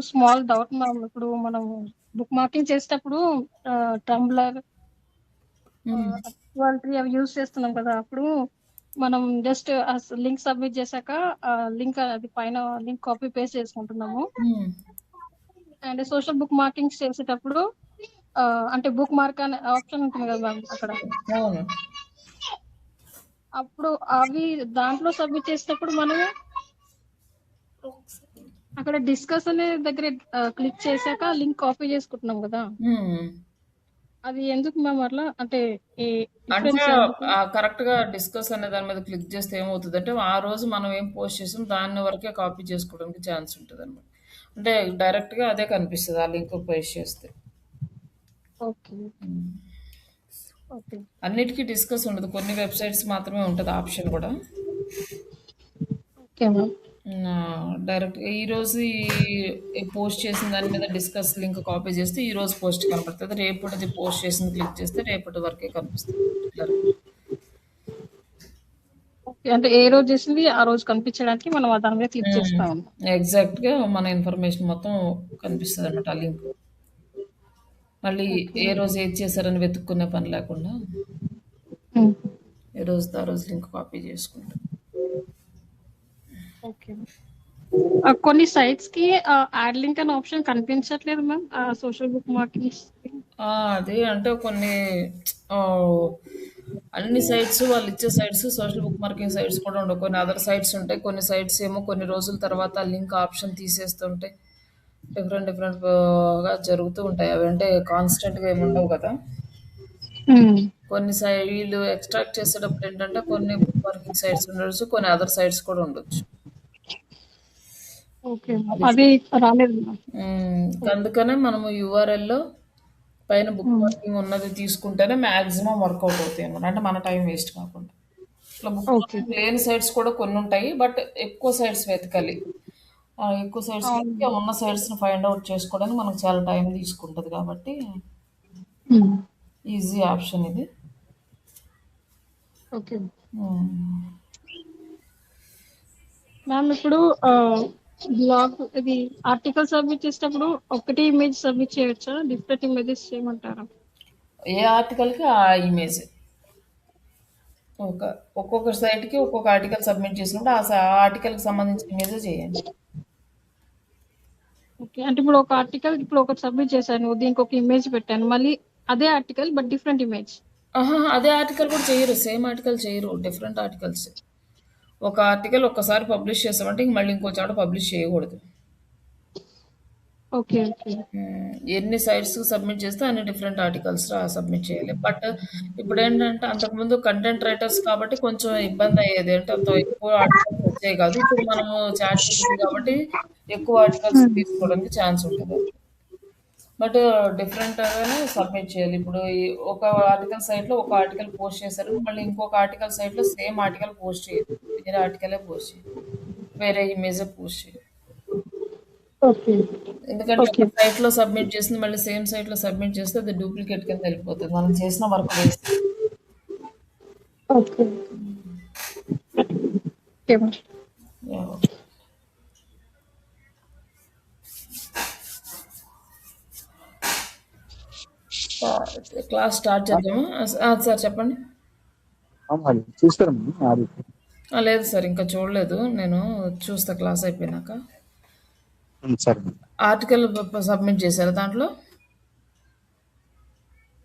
Small doubt ma'am. ఇప్పుడు మనం book marking చేసేటప్పుడు టంబ్లర్, హ్మ్. ట్రీ అవి యూజ్ చేస్తున్నాం కదా! అప్పుడు మనం జస్ట్ లింక్ సబ్మిట్ చేశాక లింక్ అది పైన లింక్ కాపీ పేస్ట్ చేసుకుంటున్నాము. హ్మ్. అండ్ సోషల్ బుక్ మార్కింగ్స్ చేసేటప్పుడు అంటే బుక్ మార్క్ అనే ఆప్షన్ ఉంటుంది కదా మ్యామ్ అక్కడ. అవును. అప్పుడు అవి దాంట్లో సబ్మిట్ చేసేటప్పుడు మనము అక్కడ డిస్కస్ అనే దగ్గర క్లిక్ చేశాక లింక్ కాపీ చేసుకుంటున్నాం కదా! హ్మ్. అది ఎందుకు మ్యామ్ అట్లా? అంటే ఈ అంటే డిఫరెన్స్ ఎందుకు? కరెక్ట్‌గా డిస్కస్ అనే దాని మీద క్లిక్ చేస్తే ఏమవుతదంటే, ఆ రోజు మనం ఏం పోస్ట్ చేసామో దాన్ని వరకే కాపీ చేసుకోవడానికి ఛాన్స్ ఉంటదనమాట. అంటే డైరెక్ట్‌గా అదే కనిపిస్తది ఆ లింక్ పేస్ట్ చేస్తే. ఓకే. హ్మ్. ఓకే. అన్నిటికి డిస్కస్ ఉండదు. కొన్ని వెబ్‌సైట్స్ మాత్రమే ఉంటది ఆప్షన్ గూడా. Okay ma'am. డైరెక్ట్‌గా ఈరోజు ఈ పోస్ట్ చేసిన దాని మీద డిస్కస్ లింక్ కాపీ చేస్తే ఈరోజు పోస్ట్ కనపడతది. రేపటిది పోస్ట్ చేసింది క్లిక్ చేస్తే రేపటి వరకే కనిపిస్తది పర్టిక్యులర్‌గా. ఓకే. అంటే ఏ రోజు చేసింది ఆ రోజు కనిపించడానికి మనం దాని మీద క్లిక్ హ్మ్. చేస్తాం. ఎగ్జాక్ట్‌గా మన ఇన్ఫర్మేషన్ మొత్తం కనిపిస్తదనమాట ఆ లింక్. మళ్ళీ ఓకే. ఏ రోజు ఏది చేశారని వెతుక్కునే పని లేకుండా హ్మ్. ఏ రోజుది ఆ రోజు లింక్ కాపీ చేసుకుంటాం. ఓకే. కొన్ని సైట్స్‌కి యాడ్ లింక్ అనే ఆప్షన్ కనిపించట్లేదు మ్యామ్. సోషల్ బుక్ మార్కింగ్స్‌కి. అది అంటే కొన్ని ఆహ్, అన్ని సైట్స్ వాళ్ళిచ్చే sites social bookmarking sites కూడా ఉండవు. కొన్ని అదర్ సైట్స్ ఉంటాయి. కొన్ని సైట్స్ ఏమో కొన్ని రోజుల తర్వాత లింక్ ఆప్షన్ తీసేస్తుంటాయి. డిఫరెంట్‌గా జరుగుతూ ఉంటాయి. అవి అంటే కాన్స్టెంట్‌గా ఏమి ఉండవు కదా! హ్మ్. కొన్ని వీళ్ళు ఎక్స్ట్రాక్ట్ చేసేటప్పుడు ఏంటంటే కొన్ని బుక్ మార్కింగ్ సైట్స్ ఉండొచ్చు. కొన్ని అదర్ సైట్స్ కూడా ఉండొచ్చు. Okay ma'am. అది అది రాలేదు మ్యామ్. అందుకనే మనము యూఆర్ఎల్‌లో పైన బుక్ హ్మ్. మార్కింగ్ ఉన్నది తీసుకుంటేనే మాక్సిమం వర్కౌట్ అవుతాయన్నమాట. అంటే మన టైం వేస్ట్ కాకుండా. ఇట్లా బుక్ ఓకే. మార్కింగ్ లేని సైట్స్ కూడా కొన్నుంటాయి. బట్ ఎక్కువ సైట్స్ వెతకాలి. ఎక్కువ సైట్స్ వెతికి అవును. ఉన్న సైట్స్‌ని ఫైండ్ ఔట్ చేసుకోవడానికి మనకు చాలా టైం తీసుకుంటది కాబట్టి హ్మ్. ఈజీ ఆప్షన్ ఇది. ఓకే. హ్మ్. మ్యామ్ ఇప్పుడు బ్లాగ్ ఇది ఆర్టికల్ సబ్మిట్ చేసేటప్పుడు ఒకటి ఇమేజ్ సబ్మిట్ చేయొచ్చా? డిఫరెంట్ ఇమేజెస్ చేయమంటారా? ఏ ఆర్టికల్‌కి ఆ ఇమేజ్. ఒక్కొక్క సైట్‌కి ఒక్కొక్క ఆర్టికల్ సబ్మిట్ చేసినప్పుడు ఆ ఆర్టికల్‌కి సంబంధించిన ఇమేజే చేయండి. ఓకే. అంటే ఇప్పుడు ఒక ఆర్టికల్ ఇప్పుడు ఒకటి సబ్మిట్ చేశాను. దీనికి ఒక ఇమేజ్ పెట్టాను. మళ్ళీ అదే ఆర్టికల్ బట్ డిఫరెంట్ ఇమేజ్. అదే ఆర్టికల్ కూడా చేయరు. సేమ్ ఆర్టికల్ చేయరు. Different articles. ఒక ఆర్టికల్ ఒక్కసారి పబ్లిష్ చేసామంటే ఇంక మళ్ళీ ఇంకో చోట పబ్లిష్ చేయకూడదు. ఓకే. ఓకే. ఎన్ని సైట్స్‌కి సబ్మిట్ చేస్తే అన్ని డిఫరెంట్ ఆర్టికల్స్ సబ్మిట్ చేయాలి. బట్ ఇప్పుడేంటంటే అంతకుముందు కంటెంట్ రైటర్స్ కాబట్టి కొంచెం ఇబ్బందయ్యేది. అంటే అంత ఎక్కువ ఆర్టికల్స్ వచ్చేయి కాదు. ఇప్పుడు మనము చాట్‌జీపీటీ కాబట్టి ఎక్కువ ఆర్టికల్స్ హ్మ్. తీసుకోవడానికి ఛాన్స్ ఉంటది. బట్ డిఫరెంట్‌గానే సబ్మిట్ చేయాలి. ఇప్పుడు ఒక ఆర్టికల్ సైట్‌లో ఒక ఆర్టికల్ పోస్ట్ చేశారు. మళ్ళీ ఇంకొక ఆర్టికల్ సైట్‌లో సేమ్ ఆర్టికల్ పోస్ట్ చేయరు. వేరే ఆర్టికలే పోస్ట్ చేయాలి. వేరే ఇమేజే పోస్ట్ చేయాలి. ఓకే. ఎందుకంటే ఓకే. ఒక సైట్‌లో సబ్మిట్ చేసింది మళ్ళీ సేమ్ సైట్‌లో సబ్మిట్ చేస్తే అది డూప్లికేట్ కింద ఎళ్ళిపోతది. మనం చేసిన work waste. Okay. Okay ma'am. Yeah! Class start చేద్దామా? సార్ చెప్పండి. అది చూస్తారా మేడం అది? లేదు సార్ ఇంకా చూడలేదు. నేను చూస్తా క్లాస్ అయిపోయినాక. సరే మేడం. ఆర్టికల్ సబ్మిట్ చేశారా దాంట్లో?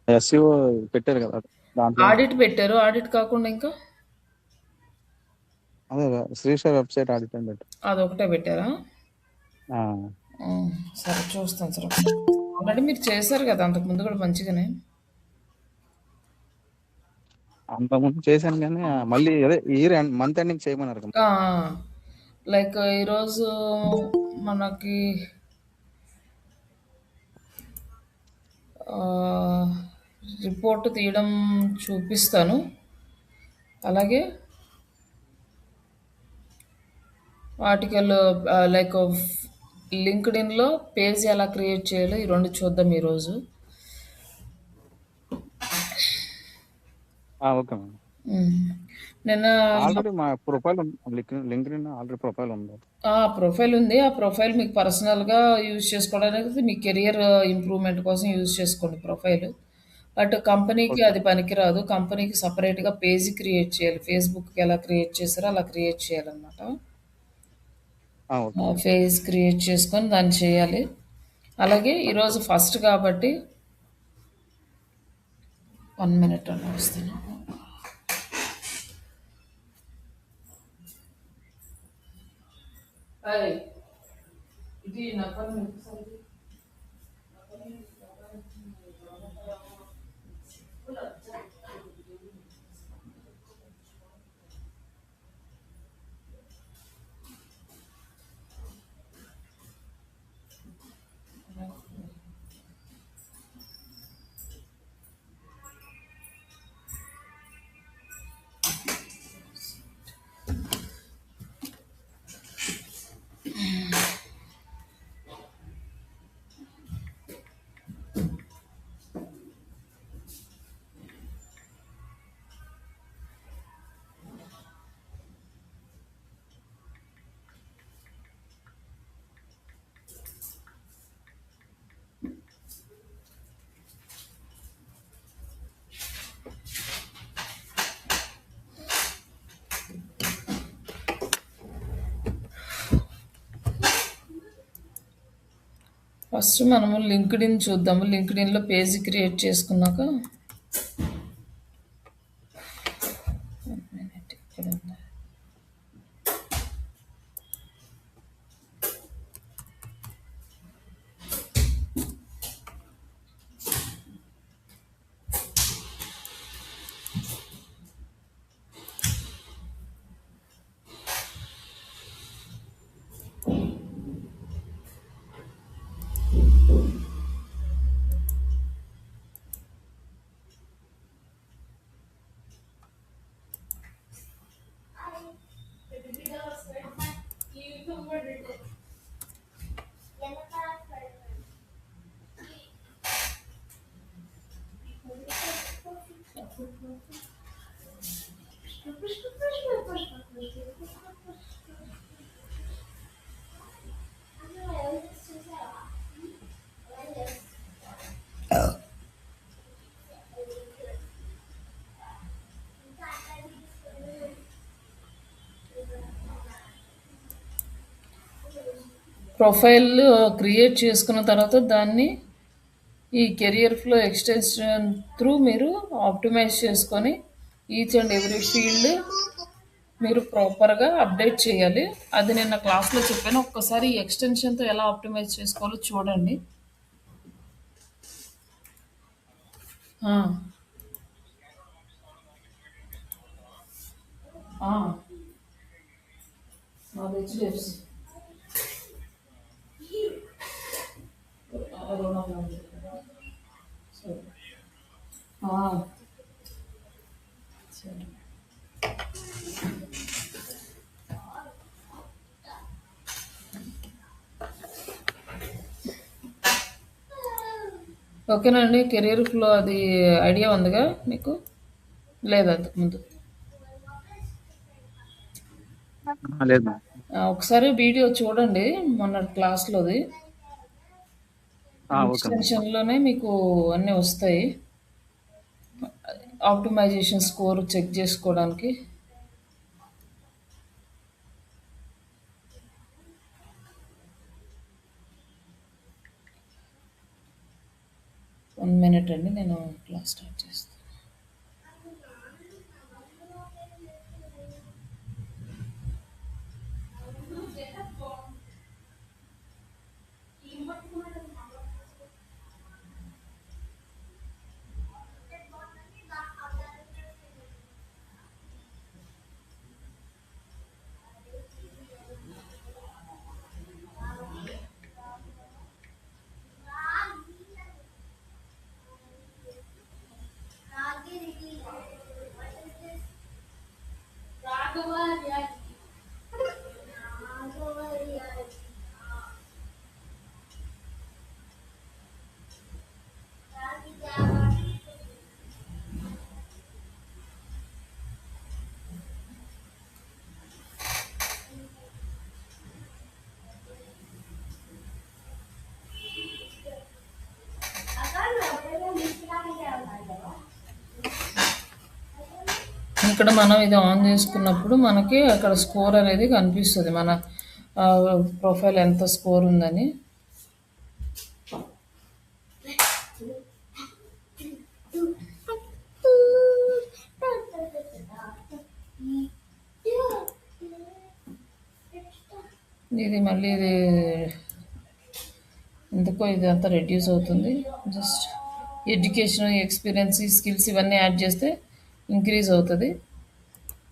ఎస్సీఓ పెట్టారు కదా దాంట్లో. ఆడిట్ పెట్టారు. ఆడిట్ కాకుండా ఇంకా? అదే శ్రీష వెబ్సైట్ ఆడిట్ అని పెట్టారు. అదొకటే పెట్టారా? ఆ, హ్మ్. సరే చూస్తాను సార్. ఆల్రెడీ మీరు చేశారు కదా! అంతకుముందు కూడా మంచిగానే. అంతకుముందు చేశాను కానీ మళ్ళీ అదే ఇయర్ మంత్ ఎండింగ్ చేయమన్నారు కదా. ఆ! లైక్ ఈరోజు మనకి ఆహ్, రిపోర్ట్ తీయడం చూపిస్తాను. అలాగే ఆర్టికల్ లైక్ లింక్డ్ఇన్‌లో పేజ్ ఎలా క్రియేట్ చేయాలో ఈ 2 చూద్దాం ఈరోజు. Okay madam. హ్మ్. నిన్న ఆల్రెడీ మా ప్రొఫైల్ లింక్డ్ఇన్ ఆల్రెడీ ప్రొఫైల్ ఉంది. ప్రొఫైల్ ఉంది. ఆ ప్రొఫైల్ మీకు పర్సనల్‌గా యూజ్ చేసుకోవడానికి మీ కెరియర్ ఇంప్రూవ్‌మెంట్ కోసం యూజ్ చేసుకోండి ప్రొఫైల్. బట్ కంపెనీకి ఓకే. అది పనికిరాదు. కంపెనీకి సెపరేట్‌గా పేజ్ క్రియేట్ చేయాలి. ఫేస్‌బుక్‌కి ఎలా క్రియేట్ చేసారో అలా క్రియేట్ చేయాలన్నమాట. ఓకే. పేజ్ క్రియేట్ చేసుకొని దాన్ని చేయాలి. అలాగే ఈరోజు ఫస్ట్ కాబట్టి 1 మినిట్ అలా వస్తాను. ఇది నా పని ఫస్ట్ మనము లింక్డ్ఇన్ చూద్దాము. లింక్డ్ఇన్‌లో పేజ్ క్రియేట్ చేసుకున్నాక ఇక్కడ ఉంది. ప్రొఫైల్ క్రియేట్ చేసుకున్న తర్వాత దాన్ని ఈ కెరియర్ ఫ్లో ఎక్స్టెన్షన్ త్రూ మీరు ఆప్టిమైజ్ చేసుకొని ఈచ్ అండ్ ఎవ్రీ ఫీల్డ్ మీరు ప్రాపర్గా అప్డేట్ చేయాలి. అది నిన్న క్లాస్లో చెప్పాను. ఒక్కసారి ఈ ఎక్స్టెన్షన్తో ఎలా ఆప్టిమైజ్ చేసుకోవాలో చూడండి. ఆ, ఆ, నాది HDFC. రుణం ఉంది. సరే. ఆ, సరే. ఓకేనండి. కెరీర్ ఫ్లో అది ఐడియా ఉందిగా మీకు? లేదా అంతకుముందు? లేదు. ఒకసారి వీడియో చూడండి మొన్న క్లాస్లోది. ఓకే. ఎక్స్టెన్షన్లోనే మీకు అన్నీ వస్తాయి. ఆప్టిమైజేషన్ స్కోర్ చెక్ చేసుకోవడానికి. వన్ మినిట్ అండి, నేను క్లాస్ స్టార్ట్ చేస్తాను. ఇక్కడ మనం ఇది ఆన్ చేసుకున్నప్పుడు మనకి అక్కడ స్కోర్ అనేది కనిపిస్తుంది. మన ప్రొఫైల్ ఎంత స్కోర్ ఉందని. ఇది మళ్ళీ ఇది ఎందుకో ఇదంతా రెడ్యూస్ అవుతుంది. జస్ట్ ఎడ్యుకేషన్, ఎక్స్పీరియన్స్, స్కిల్స్ ఇవన్నీ యాడ్ చేస్తే ఇంక్రీజ్ అవుతుంది.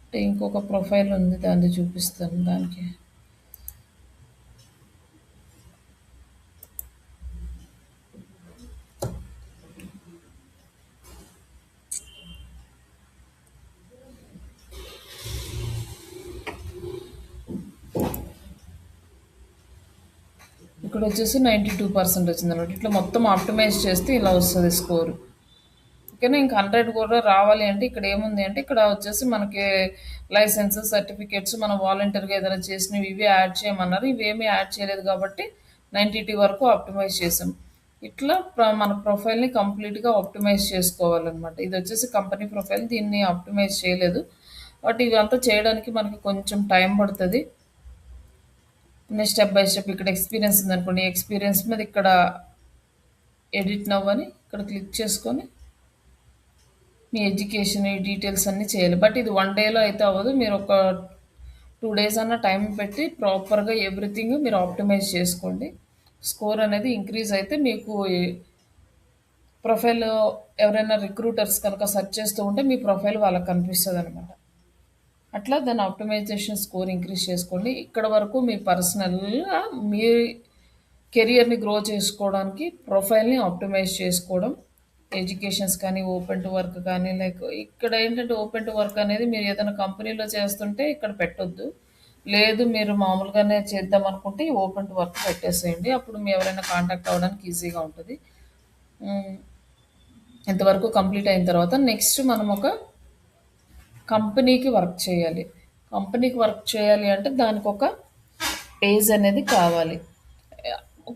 అంటే ఇంకొక ప్రొఫైల్ ఉంది, దాన్ని చూపిస్తాను. దానికి ఇక్కడ వచ్చేసి 92% వచ్చింది అనమాట. ఇట్లా మొత్తం ఆప్టిమైజ్ చేస్తే ఇలా వస్తుంది స్కోర్. ఓకేనా. ఇంకా 100 కూడా రావాలి అంటే ఇక్కడ ఏముంది అంటే ఇక్కడ వచ్చేసి మనకి లైసెన్స్, సర్టిఫికేట్స్, మనం వాలంటీర్గా ఏదైనా చేసినవి ఇవి యాడ్ చేయమన్నారు. ఇవేమీ యాడ్ చేయలేదు కాబట్టి 92 వరకు ఆప్టిమైజ్ చేసాం. ఇట్లా మన ప్రొఫైల్ని కంప్లీట్గా ఆప్టిమైజ్ చేసుకోవాలన్నమాట. ఇది వచ్చేసి కంపెనీ ప్రొఫైల్, దీన్ని ఆప్టిమైజ్ చేయలేదు. బట్ ఇదంతా చేయడానికి మనకి కొంచెం టైం పడుతుంది. స్టెప్ బై స్టెప్ ఇక్కడ ఎక్స్పీరియన్స్ ఉందనుకోండి, ఎక్స్పీరియన్స్ మీద ఇక్కడ ఎడిట్ నవ్ అని ఇక్కడ క్లిక్ చేసుకొని మీ ఎడ్యుకేషన్ డీటెయిల్స్ అన్నీ చేయాలి. బట్ ఇది 1 డేలో అయితే అవ్వదు. మీరు ఒక 2 డేస్ అన్న టైం పెట్టి ప్రాపర్గా ఎవ్రీథింగ్ మీరు ఆప్టిమైజ్ చేసుకోండి. స్కోర్ అనేది ఇంక్రీజ్ అయితే మీకు ప్రొఫైల్ ఎవరైనా రిక్రూటర్స్ కనుక సెర్చ్ చేస్తూ ఉంటే మీ ప్రొఫైల్ వాళ్ళకి కనిపిస్తుంది అనమాట. అట్లా దాని ఆప్టిమైజేషన్ స్కోర్ ఇంక్రీజ్ చేసుకోండి. ఇక్కడ వరకు మీ పర్సనల్గా మీ కెరియర్ని గ్రో చేసుకోవడానికి ప్రొఫైల్ని ఆప్టిమైజ్ చేసుకోవడం, ఎడ్యుకేషన్స్ కానీ, ఓపెన్ టు వర్క్ కానీ, లైక్ ఇక్కడ ఏంటంటే ఓపెన్ టు వర్క్ అనేది మీరు ఏదైనా కంపెనీలో చేస్తుంటే ఇక్కడ పెట్టొద్దు. లేదు మీరు మామూలుగానే చేద్దాం అనుకుంటే ఓపెన్ టు వర్క్ పెట్టేసేయండి. అప్పుడు మీ ఎవరైనా కాంటాక్ట్ అవ్వడానికి ఈజీగా ఉంటుంది. ఇంతవరకు కంప్లీట్ అయిన తర్వాత నెక్స్ట్ మనం ఒక కంపెనీకి వర్క్ చేయాలి. కంపెనీకి వర్క్ చేయాలి అంటే దానికి ఒక పేజ్ అనేది కావాలి.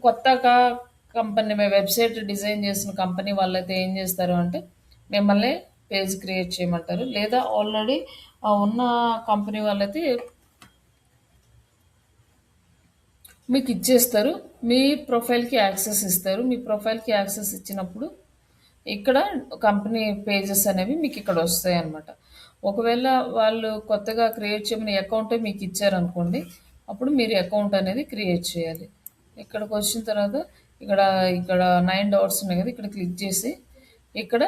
కొత్తగా కంపెనీ వెబ్సైట్ డిజైన్ చేసిన కంపెనీ వాళ్ళైతే ఏం చేస్తారు అంటే మిమ్మల్ని పేజ్ క్రియేట్ చేయమంటారు. లేదా ఆల్రెడీ ఉన్న కంపెనీ వాళ్ళైతే మీకు ఇచ్చేస్తారు. మీ ప్రొఫైల్కి యాక్సెస్ ఇస్తారు. మీ ప్రొఫైల్కి యాక్సెస్ ఇచ్చినప్పుడు ఇక్కడ కంపెనీ పేజెస్ అనేవి మీకు ఇక్కడ వస్తాయి అన్నమాట. ఒకవేళ వాళ్ళు కొత్తగా క్రియేట్ చేయమని అకౌంటే మీకు ఇచ్చారనుకోండి, అప్పుడు మీరు అకౌంట్ అనేది క్రియేట్ చేయాలి. ఇక్కడికి వచ్చిన తర్వాత ఇక్కడ ఇక్కడ 9 డాట్స్ ఉన్నాయి కదా, ఇక్కడ క్లిక్ చేసి ఇక్కడ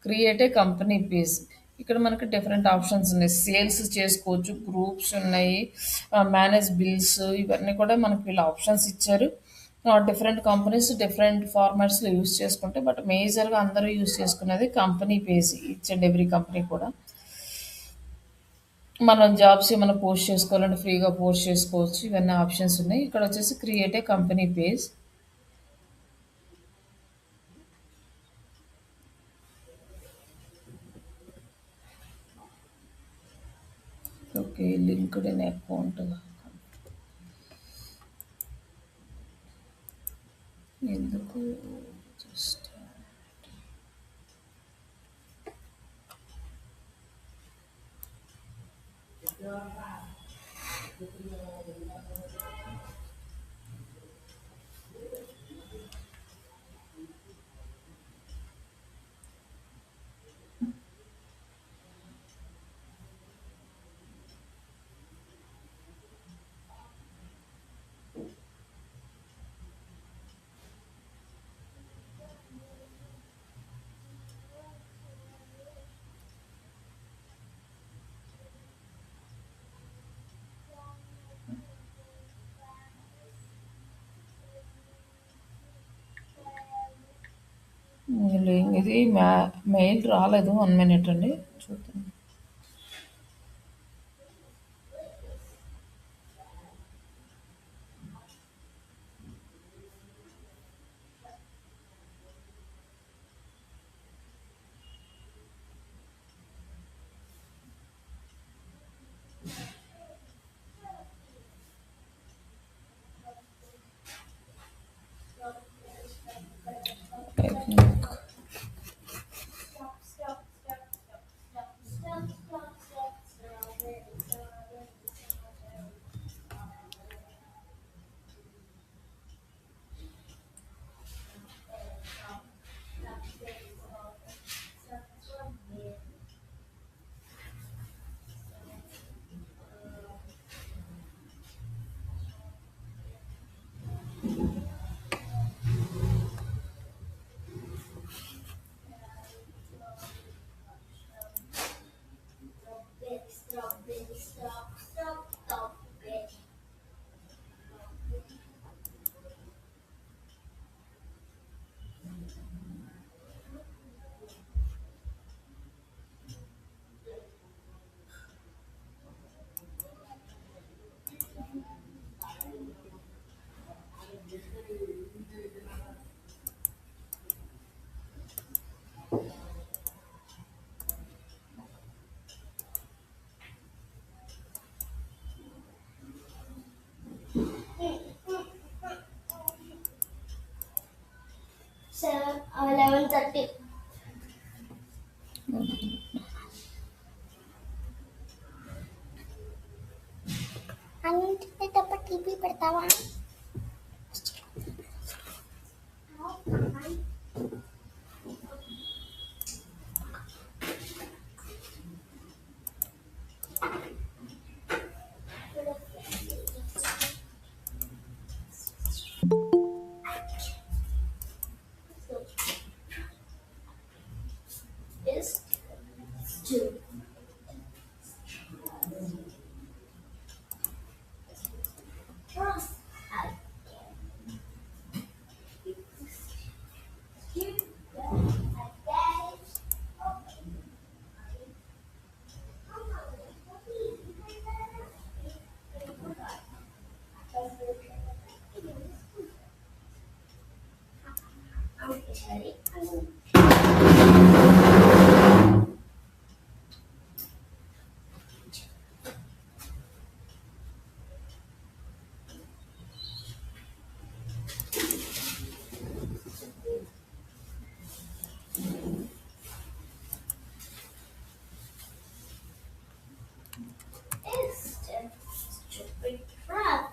క్రియేట్ ఏ కంపెనీ పేజ్. ఇక్కడ మనకి డిఫరెంట్ ఆప్షన్స్ ఉన్నాయి. సేల్స్ చేసుకోవచ్చు, గ్రూప్స్ ఉన్నాయి, మేనేజ్ బిల్స్, ఇవన్నీ కూడా మనకి వీళ్ళు ఆప్షన్స్ ఇచ్చారు. డిఫరెంట్ కంపెనీస్ డిఫరెంట్ ఫార్మాట్స్లో యూస్ చేసుకుంటే, బట్ మేజర్గా అందరూ యూస్ చేసుకునేది company page. Each and every company కూడా మనం జాబ్స్ ఏమైనా పోస్ట్ చేసుకోవాలంటే ఫ్రీగా పోస్ట్ చేసుకోవచ్చు. ఇవన్నీ ఆప్షన్స్ ఉన్నాయి. ఇక్కడ వచ్చేసి create a company page. Okay, linked in account ఎందుకు జస్ట్ ఇది మెయిల్ రాలేదు. 1 మినిట్ అండి, చూద్దాం. I think 11:30. అన్నింటి తప్ప టీవీ పెడతావా? Is two. Stupid crap.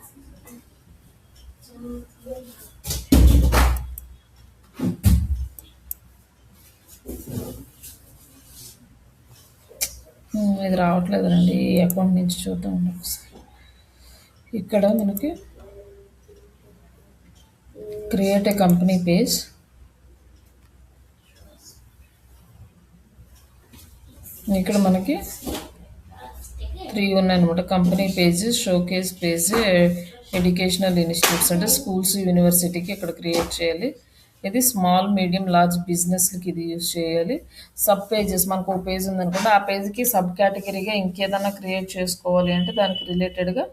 ఇది రావట్లేదండి. ఈ అకౌంట్ నుంచి చూద్దాం ఒకసారి. ఇక్కడ మనకి క్రియేట్ ఏ కంపెనీ పేజ్, ఇక్కడ మనకి 3 ఉన్నాయన్నమాట. Company page, showcase page, educational institutes అంటే స్కూల్స్, యూనివర్సిటీకి ఇక్కడ క్రియేట్ చేయాలి. ఇది స్మాల్, మీడియం, లార్జ్ బిజినెస్లకి ఇది యూజ్ చేయాలి. సబ్ పేజెస్ మనకు ఒక పేజ్ ఉందనుకోండి, ఆ పేజ్కి సబ్ కేటగిరీగా ఇంకేదన్నా క్రియేట్ చేసుకోవాలి అంటే దానికి రిలేటెడ్గా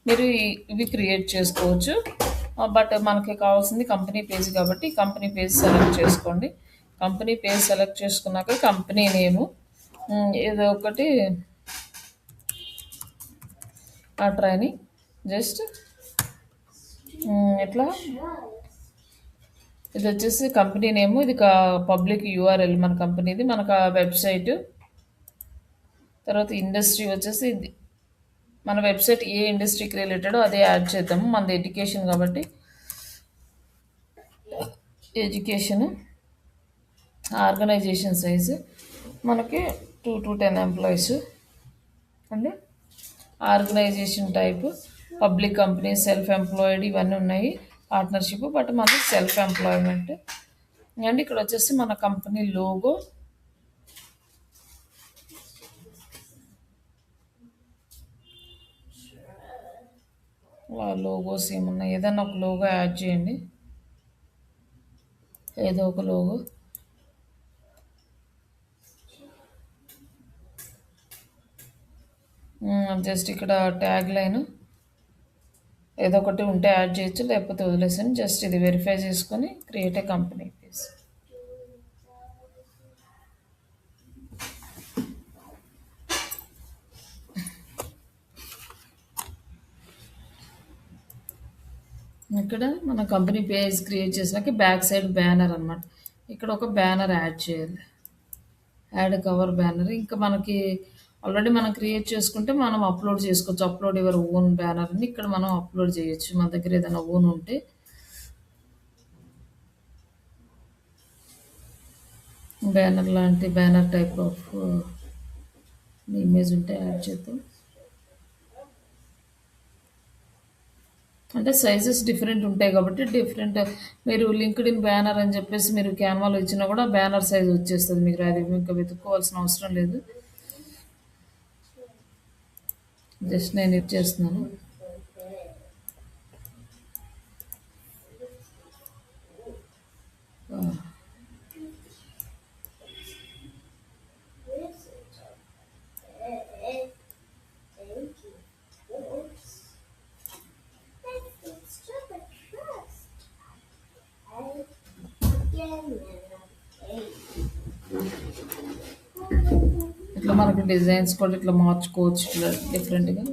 మీరు ఇవి క్రియేట్ చేసుకోవచ్చు. బట్ మనకి కావాల్సింది కంపెనీ పేజ్ కాబట్టి కంపెనీ పేజ్ సెలెక్ట్ చేసుకోండి. కంపెనీ పేజ్ సెలెక్ట్ చేసుకున్నాక కంపెనీ నేము ఏదో ఒకటి ఆ ట్రైనింగ్ జస్ట్ ఎట్లా, ఇది వచ్చేసి కంపెనీ నేము, ఇది పబ్లిక్ యూఆర్ఎల్ మన కంపెనీది, మనకు ఆ వెబ్సైట్. తర్వాత ఇండస్ట్రీ వచ్చేసి ఇది మన వెబ్సైట్ ఏ ఇండస్ట్రీకి రిలేటెడో అదే యాడ్ చేద్దాము. మనది ఎడ్యుకేషన్ కాబట్టి ఎడ్యుకేషన్. ఆర్గనైజేషన్ సైజు మనకి 2 to 10 ఎంప్లాయీస్ అండి. Organisation type public company, self employed ఇవన్నీ ఉన్నాయి. పార్ట్నర్షిప్ బట్ మనది సెల్ఫ్ ఎంప్లాయ్మెంట్ అండ్ ఇక్కడ వచ్చేసి మన కంపెనీ లోగో, లోగోస్ ఏమున్నాయి, ఏదైనా ఒక లోగో యాడ్ చేయండి, ఏదో ఒక లోగో. జస్ట్ ఇక్కడ ట్యాగ్ లైన్ ఏదో ఒకటి ఉంటే యాడ్ చేయొచ్చు, లేకపోతే వదిలేసాను. జస్ట్ ఇది వెరిఫై చేసుకొని క్రియేట్ ఏ కంపెనీ పేజ్. ఇక్కడ మన కంపెనీ పేజ్ క్రియేట్ చేసినాక బ్యాక్ సైడ్ బ్యానర్ అనమాట. ఇక్కడ ఒక బ్యానర్ యాడ్ చేయాలి, యాడ్ కవర్ బ్యానర్. ఇంకా మనకి ఆల్రెడీ మనం క్రియేట్ చేసుకుంటే మనం అప్లోడ్ చేసుకోవచ్చు. అప్లోడ్ యువర్ ఓన్ బ్యానర్ అని ఇక్కడ మనం అప్లోడ్ చేయొచ్చు. మన దగ్గర ఏదైనా ఓన్ ఉంటే బ్యానర్ లాంటి బ్యానర్ టైప్ ఆఫ్ ఇమేజ్ ఉంటే యాడ్ చేద్దాం. అంటే సైజెస్ డిఫరెంట్ ఉంటాయి కాబట్టి డిఫరెంట్, మీరు లింక్డ్ ఇన్ బ్యానర్ అని చెప్పేసి మీరు క్యాన్వాలో ఇచ్చినా కూడా బ్యానర్ సైజ్ వచ్చేస్తుంది మీకు. అది ఇంకా వెతుక్కోవాల్సిన అవసరం లేదు. జస్ట్ నేను ఇది చేస్తున్నాను. ఇట్లా మనకి డిజైన్స్ కూడా ఇట్లా మార్చుకోవచ్చు ఇట్లా డిఫరెంట్గా.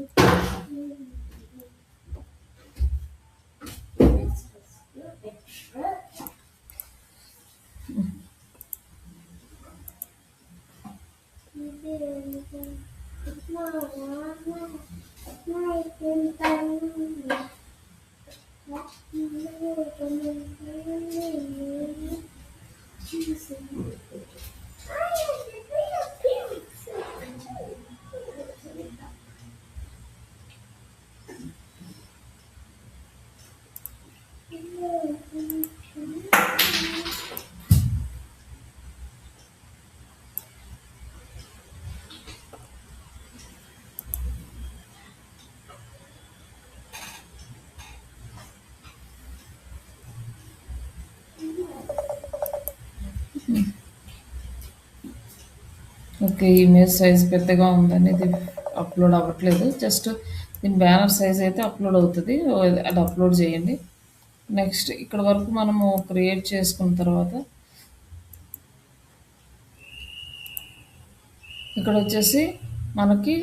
ఓకే, ఇమేజ్ సైజ్ పెద్దగా ఉందని ఇది అప్లోడ్ అవ్వట్లేదు. జస్ట్ దీని బ్యానర్ సైజ్ అయితే అప్లోడ్ అవుతుంది, అది అప్లోడ్ చేయండి. నెక్స్ట్ ఇక్కడ వరకు మనము క్రియేట్ చేసుకున్న తర్వాత ఇక్కడ వచ్చేసి మనకి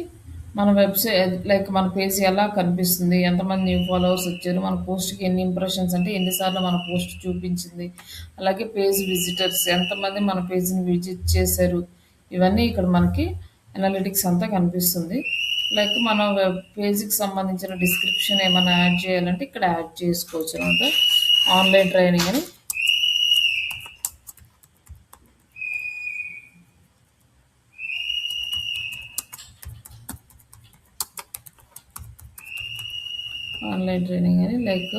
మన వెబ్సైట్ లైక్ మన పేజ్ ఎలా కనిపిస్తుంది, ఎంతమంది న్యూ ఫాలోవర్స్ వచ్చారు, మన పోస్ట్కి ఎన్ని ఇంప్రెషన్స్ అంటే ఎన్నిసార్లు మన పోస్ట్ చూపించింది, అలాగే పేజ్ విజిటర్స్ ఎంతమంది మన పేజ్ని విజిట్ చేశారు, ఇవన్నీ ఇక్కడ మనకి అనలిటిక్స్ అంతా కనిపిస్తుంది. లైక్ మన వెబ్ పేజ్కి సంబంధించిన డిస్క్రిప్షన్ ఏమైనా యాడ్ చేయాలంటే ఇక్కడ యాడ్ చేసుకోవచ్చు అనమాట. ఆన్లైన్ ట్రైనింగ్ అని like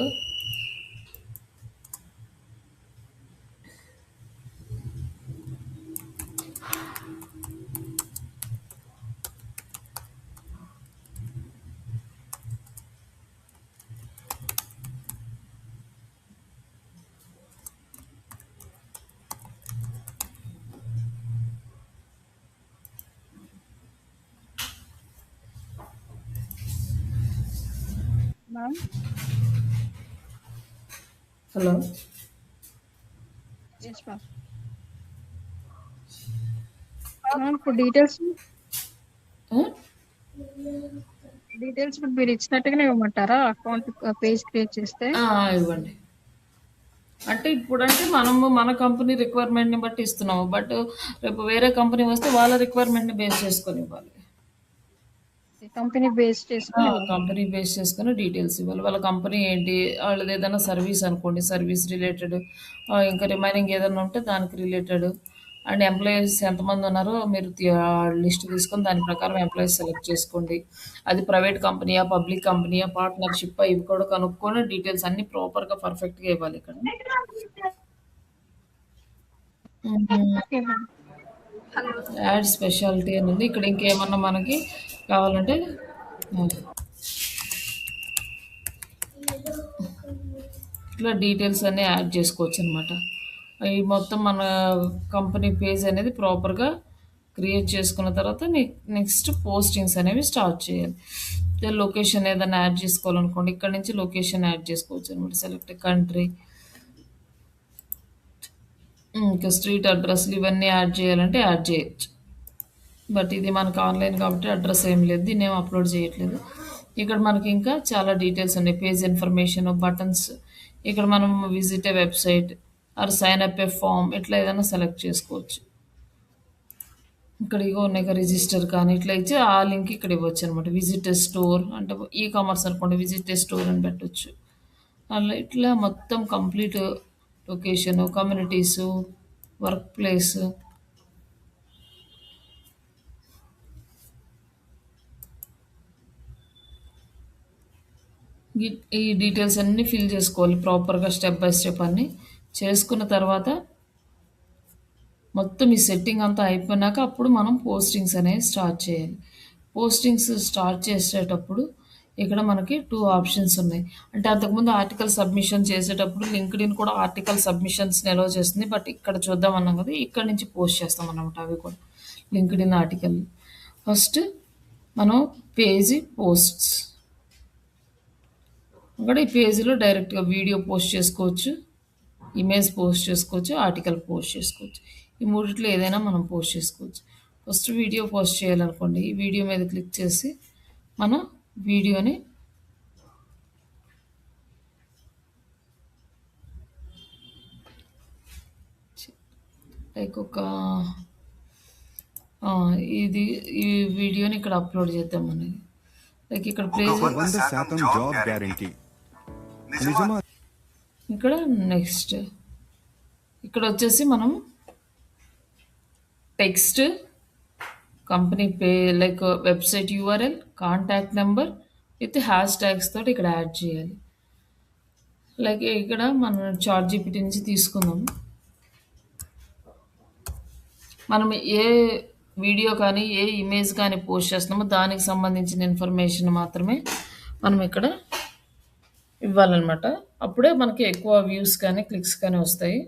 ma'am. Hello yes ma'am. ఇప్పుడు డీటెయిల్స్ ఇప్పుడు మీరు ఇచ్చినట్టుగానే ఇవ్వమంటారా? అకౌంట్ పేజ్ క్రియేట్ చేస్తే ఇవ్వండి. అంటే ఇప్పుడంటే మనము మన కంపెనీ రిక్వైర్మెంట్ని బట్టి ఇస్తున్నాము, బట్ రేపు వేరే కంపెనీ వస్తే వాళ్ళ రిక్వైర్మెంట్ని బేస్ చేసుకొని ఇవ్వాలి. కంపెనీ బేస్ చేసుకుని కంపెనీ బేస్ చేసుకుని డీటెయిల్స్ ఇవ్వాలి. వాళ్ళ కంపెనీ ఏంటి, వాళ్ళది ఏదైనా సర్వీస్ అనుకోండి, సర్వీస్ రిలేటెడ్, ఇంకా రిమైనింగ్ ఏదైనా ఉంటే దానికి రిలేటెడ్, అండ్ ఎంప్లాయీస్ ఎంతమంది ఉన్నారో మీరు లిస్ట్ తీసుకొని దాని ప్రకారం ఎంప్లాయీస్ సెలెక్ట్ చేసుకోండి. అది ప్రైవేట్ కంపెనీయా, పబ్లిక్ కంపెనీయా, పార్ట్నర్షిప్, ఇవి కూడా కనుక్కొని డీటెయిల్స్ అన్ని ప్రాపర్గా పర్ఫెక్ట్గా ఇవ్వాలి ఇక్కడ. యాడ్ స్పెషాలిటీ అని ఉంది ఇక్కడ. ఇంకేమన్నా మనకి కావాలంటే ఇట్లా డీటెయిల్స్ అన్నీ యాడ్ చేసుకోవచ్చు అనమాట. ఈ మొత్తం మన కంపెనీ పేజ్ అనేది ప్రాపర్గా క్రియేట్ చేసుకున్న తర్వాత నెక్స్ట్ పోస్టింగ్స్ అనేవి స్టార్ట్ చేయాలి. లొకేషన్ ఏదైనా యాడ్ చేసుకోవాలనుకోండి, ఇక్కడ నుంచి లొకేషన్ యాడ్ చేసుకోవచ్చు అనమాట. సెలెక్ట్ కంట్రీ, ఇంకా స్ట్రీట్ అడ్రస్లు ఇవన్నీ యాడ్ చేయాలంటే యాడ్ చేయొచ్చు. బట్ ఇది మనకు ఆన్లైన్ కాబట్టి అడ్రస్ ఏం లేదు, దీన్ని ఏం అప్లోడ్ చేయట్లేదు. ఇక్కడ మనకి ఇంకా చాలా డీటెయిల్స్ ఉన్నాయి. పేజ్ ఇన్ఫర్మేషన్, బటన్స్, ఇక్కడ మనం visit a website or sign up a form, ఇట్లా ఏదైనా సెలెక్ట్ చేసుకోవచ్చు. ఇక్కడ ఇగో ఉన్నాయి రిజిస్టర్ కానీ ఇట్లా ఇచ్చి ఆ లింక్ ఇక్కడ ఇవ్వచ్చు అనమాట. విజిట్ ఏ స్టోర్ అంటే ఈ కామర్స్ అనుకోండి, విజిట్ ఏ స్టోర్ అని పెట్టవచ్చు. అలా ఇట్లా మొత్తం complete location, communities, work place, ఈ డీటెయిల్స్ అన్నీ ఫిల్ చేసుకోవాలి ప్రాపర్గా, స్టెప్ బై స్టెప్ అన్నీ చేసుకున్న తర్వాత మొత్తం ఈ సెట్టింగ్ అంతా అయిపోయినాక అప్పుడు మనం పోస్టింగ్స్ అనేవి స్టార్ట్ చేయాలి. పోస్టింగ్స్ స్టార్ట్ చేసేటప్పుడు ఇక్కడ మనకి 2 ఆప్షన్స్ ఉన్నాయి. అంటే అంతకుముందు ఆర్టికల్ సబ్మిషన్ చేసేటప్పుడు లింక్డ్ఇన్ కూడా ఆర్టికల్ సబ్మిషన్స్ని ఎలో చేస్తుంది, బట్ ఇక్కడ చూద్దామన్నాం కదా, ఇక్కడ నుంచి పోస్ట్ చేస్తాం అన్నమాట. అవి కూడా లింక్డ్ఇన్ ఆర్టికల్. ఫస్ట్ మనం పేజీ పోస్ట్స్, అక్కడ ఈ పేజీలో డైరెక్ట్గా వీడియో పోస్ట్ చేసుకోవచ్చు. ఇమేజ్ పోస్ట్ చేసుకోవచ్చు, ఆర్టికల్ పోస్ట్ చేసుకోవచ్చు. ఈ మూడిట్లో ఏదైనా మనం పోస్ట్ చేసుకోవచ్చు. ఫస్ట్ వీడియో పోస్ట్ చేయాలనుకోండి, ఈ వీడియో మీద క్లిక్ చేసి మనం వీడియోని లైక్ ఇది ఈ వీడియోని ఇక్కడ అప్లోడ్ చేద్దాం అనేది. లైక్ ఇక్కడ ప్లే 100% జాబ్ గ్యారంటీ. నిజమా? ఇక్కడ నెక్స్ట్ ఇక్కడ వచ్చేసి మనం text, company pay like website URL, contact number with hash tags తోటి ఇక్కడ యాడ్ చేయాలి. లైక్ ఇక్కడ మనం చాట్‌జీపీటీ నుంచి తీసుకుందాం. మనం ఏ వీడియో కానీ ఏ ఇమేజ్ కానీ పోస్ట్ చేస్తున్నామో దానికి సంబంధించిన ఇన్ఫర్మేషన్ మాత్రమే మనం ఇక్కడ ఇవ్వాలన్నమాట. అప్పుడే మనకి ఎక్కువ వ్యూస్ కానీ క్లిక్స్ కానీ వస్తాయి.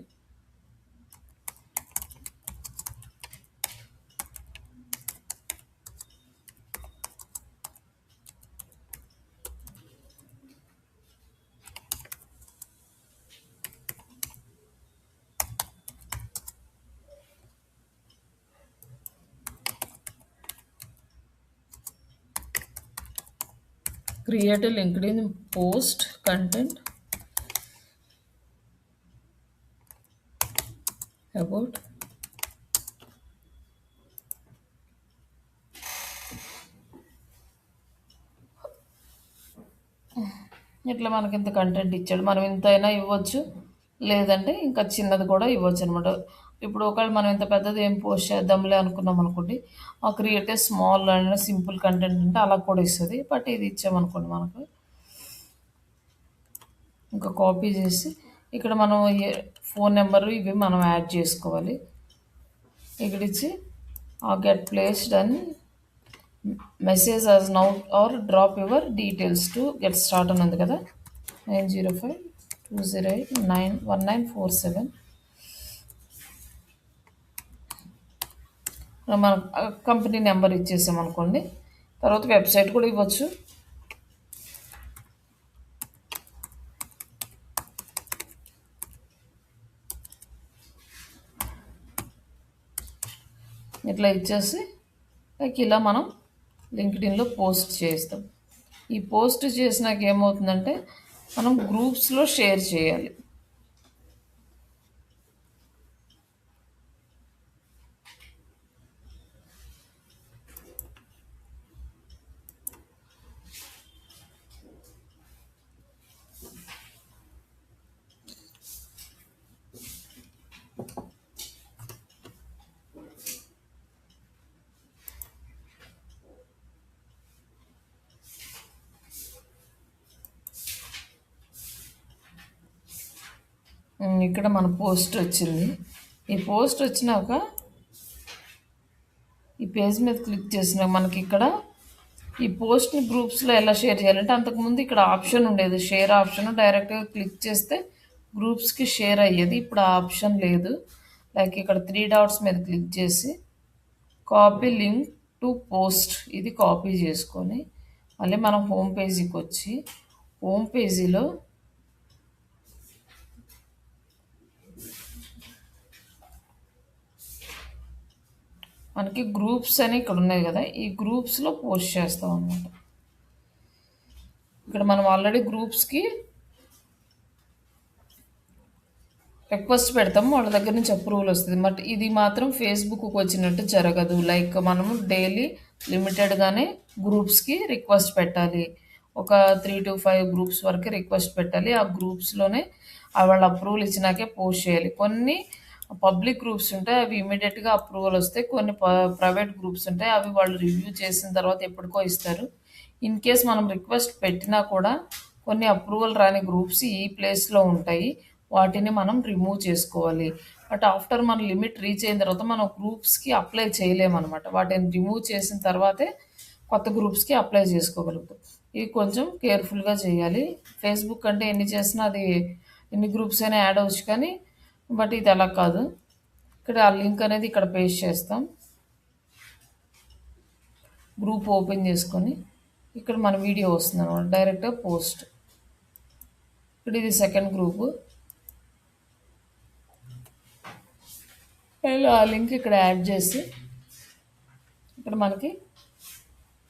Create a LinkedIn post content about ఇట్లా మనకి ఇంత కంటెంట్ ఇచ్చాడు. మనం ఇంత అయినా ఇవ్వచ్చు, లేదంటే ఇంకా చిన్నది కూడా ఇవ్వచ్చు అనమాట. ఇప్పుడు ఒకవేళ మనం ఇంత పెద్దది ఏం పోస్ట్ చేద్దాంలే అనుకున్నాం అనుకోండి, ఆ create a small and simple content అంటే అలా కూడా ఇస్తుంది. బట్ ఇది ఇచ్చామనుకోండి మనకు ఇంకా కాపీ చేసి ఇక్కడ మనం ఫోన్ నెంబరు ఇవి మనం యాడ్ చేసుకోవాలి. ఇక్కడ ఇచ్చి గెట్ ప్లేస్డ్ అని message as now are drop your details to get start అని ఉంది కదా, 9052081947 మన కంపెనీ నెంబర్ ఇచ్చేసాం అనుకోండి. తర్వాత వెబ్సైట్ కూడా ఇవ్వచ్చు. ఇట్లా ఇచ్చేసి లైక్ ఇలా మనం లింక్డ్ఇన్లో పోస్ట్ చేస్తాం. ఈ పోస్ట్ చేసినాక ఏమవుతుందంటే మనం గ్రూప్స్లో షేర్ చేయాలి. ఇక్కడ మన పోస్ట్ వచ్చింది. ఈ పోస్ట్ వచ్చినాక ఈ పేజ్ మీద క్లిక్ చేసినాక మనకి ఇక్కడ ఈ పోస్ట్ని గ్రూప్స్లో ఎలా షేర్ చేయాలంటే అంతకుముందు ఇక్కడ ఆప్షన్ ఉండేది, షేర్ ఆప్షన్. డైరెక్ట్గా క్లిక్ చేస్తే గ్రూప్స్కి షేర్ అయ్యేది. ఇప్పుడు ఆ ఆప్షన్ లేదు. లైక్ ఇక్కడ 3 డాట్స్ మీద క్లిక్ చేసి కాపీ లింక్ టు పోస్ట్ ఇది కాపీ చేసుకొని మళ్ళీ మనం హోమ్ పేజీకి వచ్చి హోమ్ పేజీలో మనకి గ్రూప్స్ అని ఇక్కడ ఉన్నాయి కదా, ఈ గ్రూప్స్లో పోస్ట్ చేస్తాం అన్నమాట. ఇక్కడ మనం ఆల్రెడీ గ్రూప్స్కి రిక్వెస్ట్ పెడతాము, వాళ్ళ దగ్గర నుంచి అప్రూవల్ వస్తుంది. బట్ ఇది మాత్రం ఫేస్బుక్కి వచ్చినట్టు జరగదు. లైక్ మనము డైలీ లిమిటెడ్గానే గ్రూప్స్కి రిక్వెస్ట్ పెట్టాలి. ఒక 3 to 5 గ్రూప్స్ వరకు రిక్వెస్ట్ పెట్టాలి. ఆ గ్రూప్స్లోనే వాళ్ళ అప్రూవల్ ఇచ్చినాకే పోస్ట్ చేయాలి. కొన్ని పబ్లిక్ గ్రూప్స్ ఉంటాయి, అవి ఇమీడియట్గా అప్రూవల్ వస్తాయి. కొన్ని ప్రైవేట్ గ్రూప్స్ ఉంటాయి, అవి వాళ్ళు రివ్యూ చేసిన తర్వాత ఎప్పటికో ఇస్తారు. ఇన్ కేస్ మనం రిక్వెస్ట్ పెట్టినా కూడా కొన్ని అప్రూవల్ రాని గ్రూప్స్ ఈ ప్లేస్లో ఉంటాయి, వాటిని మనం రిమూవ్ చేసుకోవాలి. బట్ ఆఫ్టర్ మన లిమిట్ రీచ్ అయిన తర్వాత మనం గ్రూప్స్కి అప్లై చేయలేమన్నమాట. వాటిని రిమూవ్ చేసిన తర్వాతే కొత్త గ్రూప్స్కి అప్లై చేసుకోగలుగుతాం. ఇది కొంచెం కేర్ఫుల్గా చేయాలి. ఫేస్బుక్ అంటే ఎన్ని చేసినా అది ఎన్ని గ్రూప్స్ అయినా యాడ్ అవ్వచ్చు, కానీ బట్ ఇది అలా కాదు. ఇక్కడ ఆ లింక్ అనేది ఇక్కడ పేస్ట్ చేస్తాం. గ్రూప్ ఓపెన్ చేసుకొని ఇక్కడ మన వీడియో వస్తుంది అనమాట, డైరెక్ట్గా పోస్ట్. ఇక్కడ ఇది సెకండ్ గ్రూపు. ఆ లింక్ ఇక్కడ యాడ్ చేసి ఇక్కడ మనకి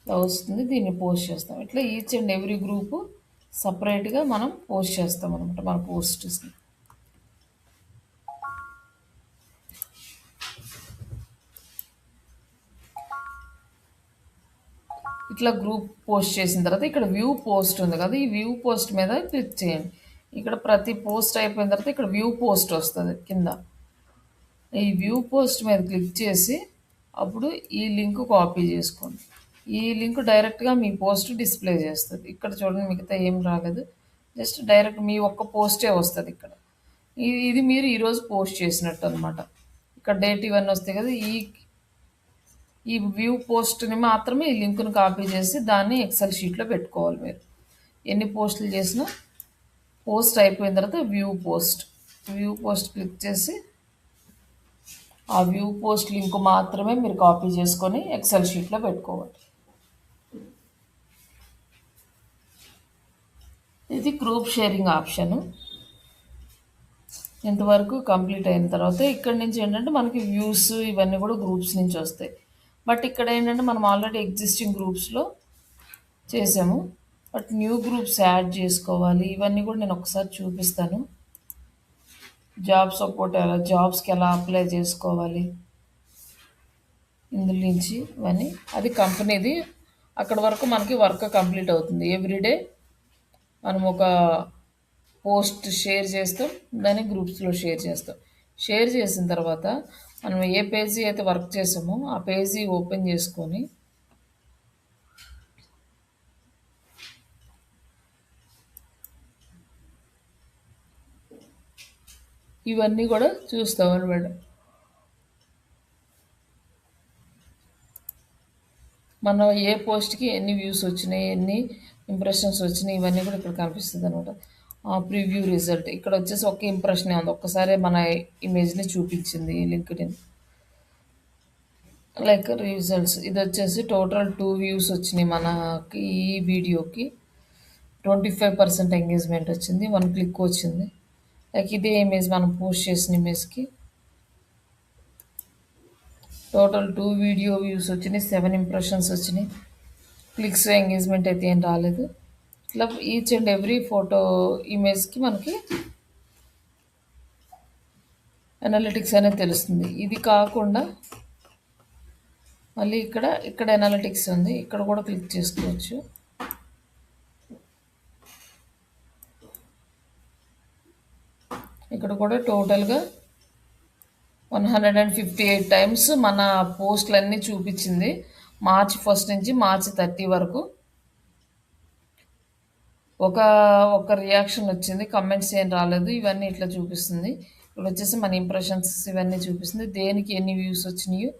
ఇలా వస్తుంది. దీన్ని పోస్ట్ చేస్తాం. ఇట్లా ఈచ్ అండ్ ఎవ్రీ గ్రూపు సపరేట్గా మనం పోస్ట్ చేస్తాం అనమాట మన పోస్ట్స్ని. ఇట్లా గ్రూప్ పోస్ట్ చేసిన తర్వాత ఇక్కడ వ్యూ పోస్ట్ ఉంది కదా, ఈ వ్యూ పోస్ట్ మీద క్లిక్ చేయండి. ఇక్కడ ప్రతి పోస్ట్ అయిపోయిన తర్వాత ఇక్కడ వ్యూ పోస్ట్ వస్తుంది కింద. ఈ వ్యూ పోస్ట్ మీద క్లిక్ చేసి అప్పుడు ఈ లింక్ కాపీ చేసుకోండి. ఈ లింక్ డైరెక్ట్గా మీ పోస్ట్ డిస్ప్లే చేస్తుంది. ఇక్కడ చూడండి, మిగతా ఏం రాలేదు, జస్ట్ డైరెక్ట్ మీ ఒక్క పోస్టే వస్తుంది ఇక్కడ. ఇది మీరు ఈరోజు పోస్ట్ చేసినట్టు అనమాట. ఇక్కడ డేట్ ఇవన్నీ వస్తాయి కదా, ఈ వ్యూ పోస్ట్ని మాత్రమే ఈ లింక్ను కాపీ చేసి దాన్ని ఎక్సెల్ షీట్లో పెట్టుకోవాలి. మీరు ఎన్ని పోస్టులు చేసినా పోస్ట్ అయిపోయిన తర్వాత వ్యూ పోస్ట్ క్లిక్ చేసి ఆ వ్యూ పోస్ట్ లింక్ మాత్రమే మీరు కాపీ చేసుకొని ఎక్సెల్ షీట్లో పెట్టుకోవాలి. ఇది గ్రూప్ షేరింగ్ ఆప్షను. ఇంతవరకు కంప్లీట్ అయిన తర్వాత ఇక్కడ నుంచి ఏంటంటే మనకి వ్యూస్ ఇవన్నీ కూడా గ్రూప్స్ నుంచి వస్తాయి. బట్ ఇక్కడ ఏంటంటే మనం ఆల్రెడీ ఎగ్జిస్టింగ్ గ్రూప్స్లో చేసాము, బట్ న్యూ గ్రూప్స్ యాడ్ చేసుకోవాలి. ఇవన్నీ కూడా నేను ఒకసారి చూపిస్తాను. జాబ్ సపోర్ట్ జాబ్స్కి ఎలా అప్లై చేసుకోవాలి ఇందులో నుంచి ఇవన్నీ. అది కంపెనీది. అక్కడ వరకు మనకి వర్క్ కంప్లీట్ అవుతుంది. ఎవ్రీడే మనం ఒక పోస్ట్ షేర్ చేస్తాం, దాన్ని గ్రూప్స్లో షేర్ చేస్తాం. షేర్ చేసిన తర్వాత మనం ఏ పేజీ అయితే వర్క్ చేసామో ఆ పేజీ ఓపెన్ చేసుకొని ఇవన్నీ కూడా చూస్తాం అనమాట. మనం ఏ పోస్ట్కి ఎన్ని వ్యూస్ వచ్చినాయి, ఎన్ని ఇంప్రెషన్స్ వచ్చినాయి, ఇవన్నీ కూడా ఇక్కడ కనిపిస్తుంది అనమాట. ప్రివ్యూ రిజల్ట్ ఇక్కడ వచ్చేసి ఒక్క ఇంప్రెషన్ ఉంది, ఒక్కసారి మన ఇమేజ్ని చూపించింది లింక్డ్ఇన్. లైక్ రిజల్ట్స్ ఇది వచ్చేసి టోటల్ 2 వ్యూస్ వచ్చినాయి మనకి. ఈ వీడియోకి 25% ఎంగేజ్మెంట్ వచ్చింది, 1 క్లిక్ వచ్చింది. లైక్ ఇదే ఇమేజ్ మనం పోస్ట్ చేసిన ఇమేజ్కి టోటల్ 2 వీడియో వ్యూస్ వచ్చినాయి, 7 ఇంప్రెషన్స్ వచ్చినాయి. క్లిక్స్ ఎంగేజ్మెంట్ అయితే ఏం రాలేదు. ఇట్లా ఈచ్ అండ్ ఎవ్రీ ఫోటో ఇమేజ్కి మనకి అనలిటిక్స్ అనేది తెలుస్తుంది. ఇది కాకుండా మళ్ళీ ఇక్కడ అనలిటిక్స్ ఉంది, ఇక్కడ కూడా క్లిక్ చేసుకోవచ్చు. ఇక్కడ కూడా టోటల్గా 158 టైమ్స్ మన పోస్టులన్నీ చూపించింది. March 1 నుంచి March 30 వరకు ఒక రియాక్షన్ వచ్చింది, కమెంట్స్ ఏం రాలేదు. ఇవన్నీ ఇట్లా చూపిస్తుంది. ఇక్కడ వచ్చేసి మన ఇంప్రెషన్స్ ఇవన్నీ చూపిస్తుంది, దేనికి ఎన్ని వ్యూస్ వచ్చినాయో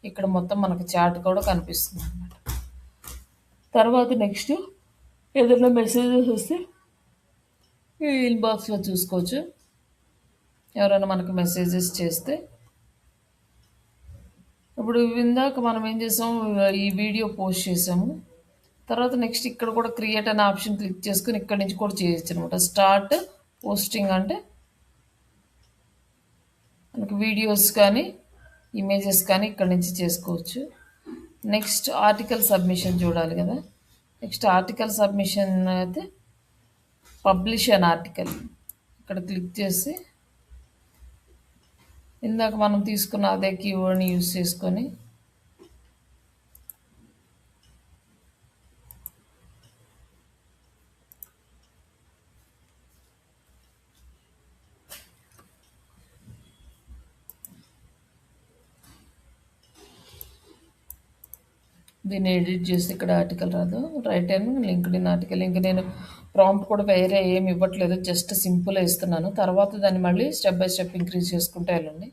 ఇక్కడ మొత్తం మనకి చార్ట్ కూడా కనిపిస్తుంది అన్నమాట. తర్వాత నెక్స్ట్ ఏదైనా మెసేజెస్ వస్తే ఈ ఇన్బాక్స్లో చూసుకోవచ్చు. ఎవరైనా మనకు మెసేజెస్ చేస్తే, ఇప్పుడు ఇందాక మనం ఏం చేసాం, ఈ వీడియో పోస్ట్ చేసాము. తర్వాత నెక్స్ట్ ఇక్కడ కూడా క్రియేట్ అనే ఆప్షన్ క్లిక్ చేసుకుని ఇక్కడ నుంచి కూడా చేయొచ్చు అనమాట. స్టార్ట్ పోస్టింగ్ అంటే మనకు వీడియోస్ కానీ ఇమేజెస్ కానీ ఇక్కడ నుంచి చేసుకోవచ్చు. నెక్స్ట్ ఆర్టికల్ సబ్మిషన్ చూడాలి కదా. నెక్స్ట్ ఆర్టికల్ సబ్మిషన్ అయితే పబ్లిష్ అన్ ఆర్టికల్ ఇక్కడ క్లిక్ చేసి ఇందాక మనం తీసుకున్న అదే కీవర్డ్ని యూజ్ చేసుకొని దీన్ని ఎడిట్ చేసి ఇక్కడ ఆర్టికల్ రాదు, రైట్ అండ్ లింక్డ్ఇన్ ఆర్టికల్. ఇంక నేను ప్రాంప్ట్ కూడా వేరే ఏమి ఇవ్వట్లేదు, జస్ట్ సింపుల్ ఇస్తున్నాను. తర్వాత దాన్ని మళ్ళీ స్టెప్ బై స్టెప్ ఇంక్రీజ్ చేసుకుంటే వెళ్ళండి.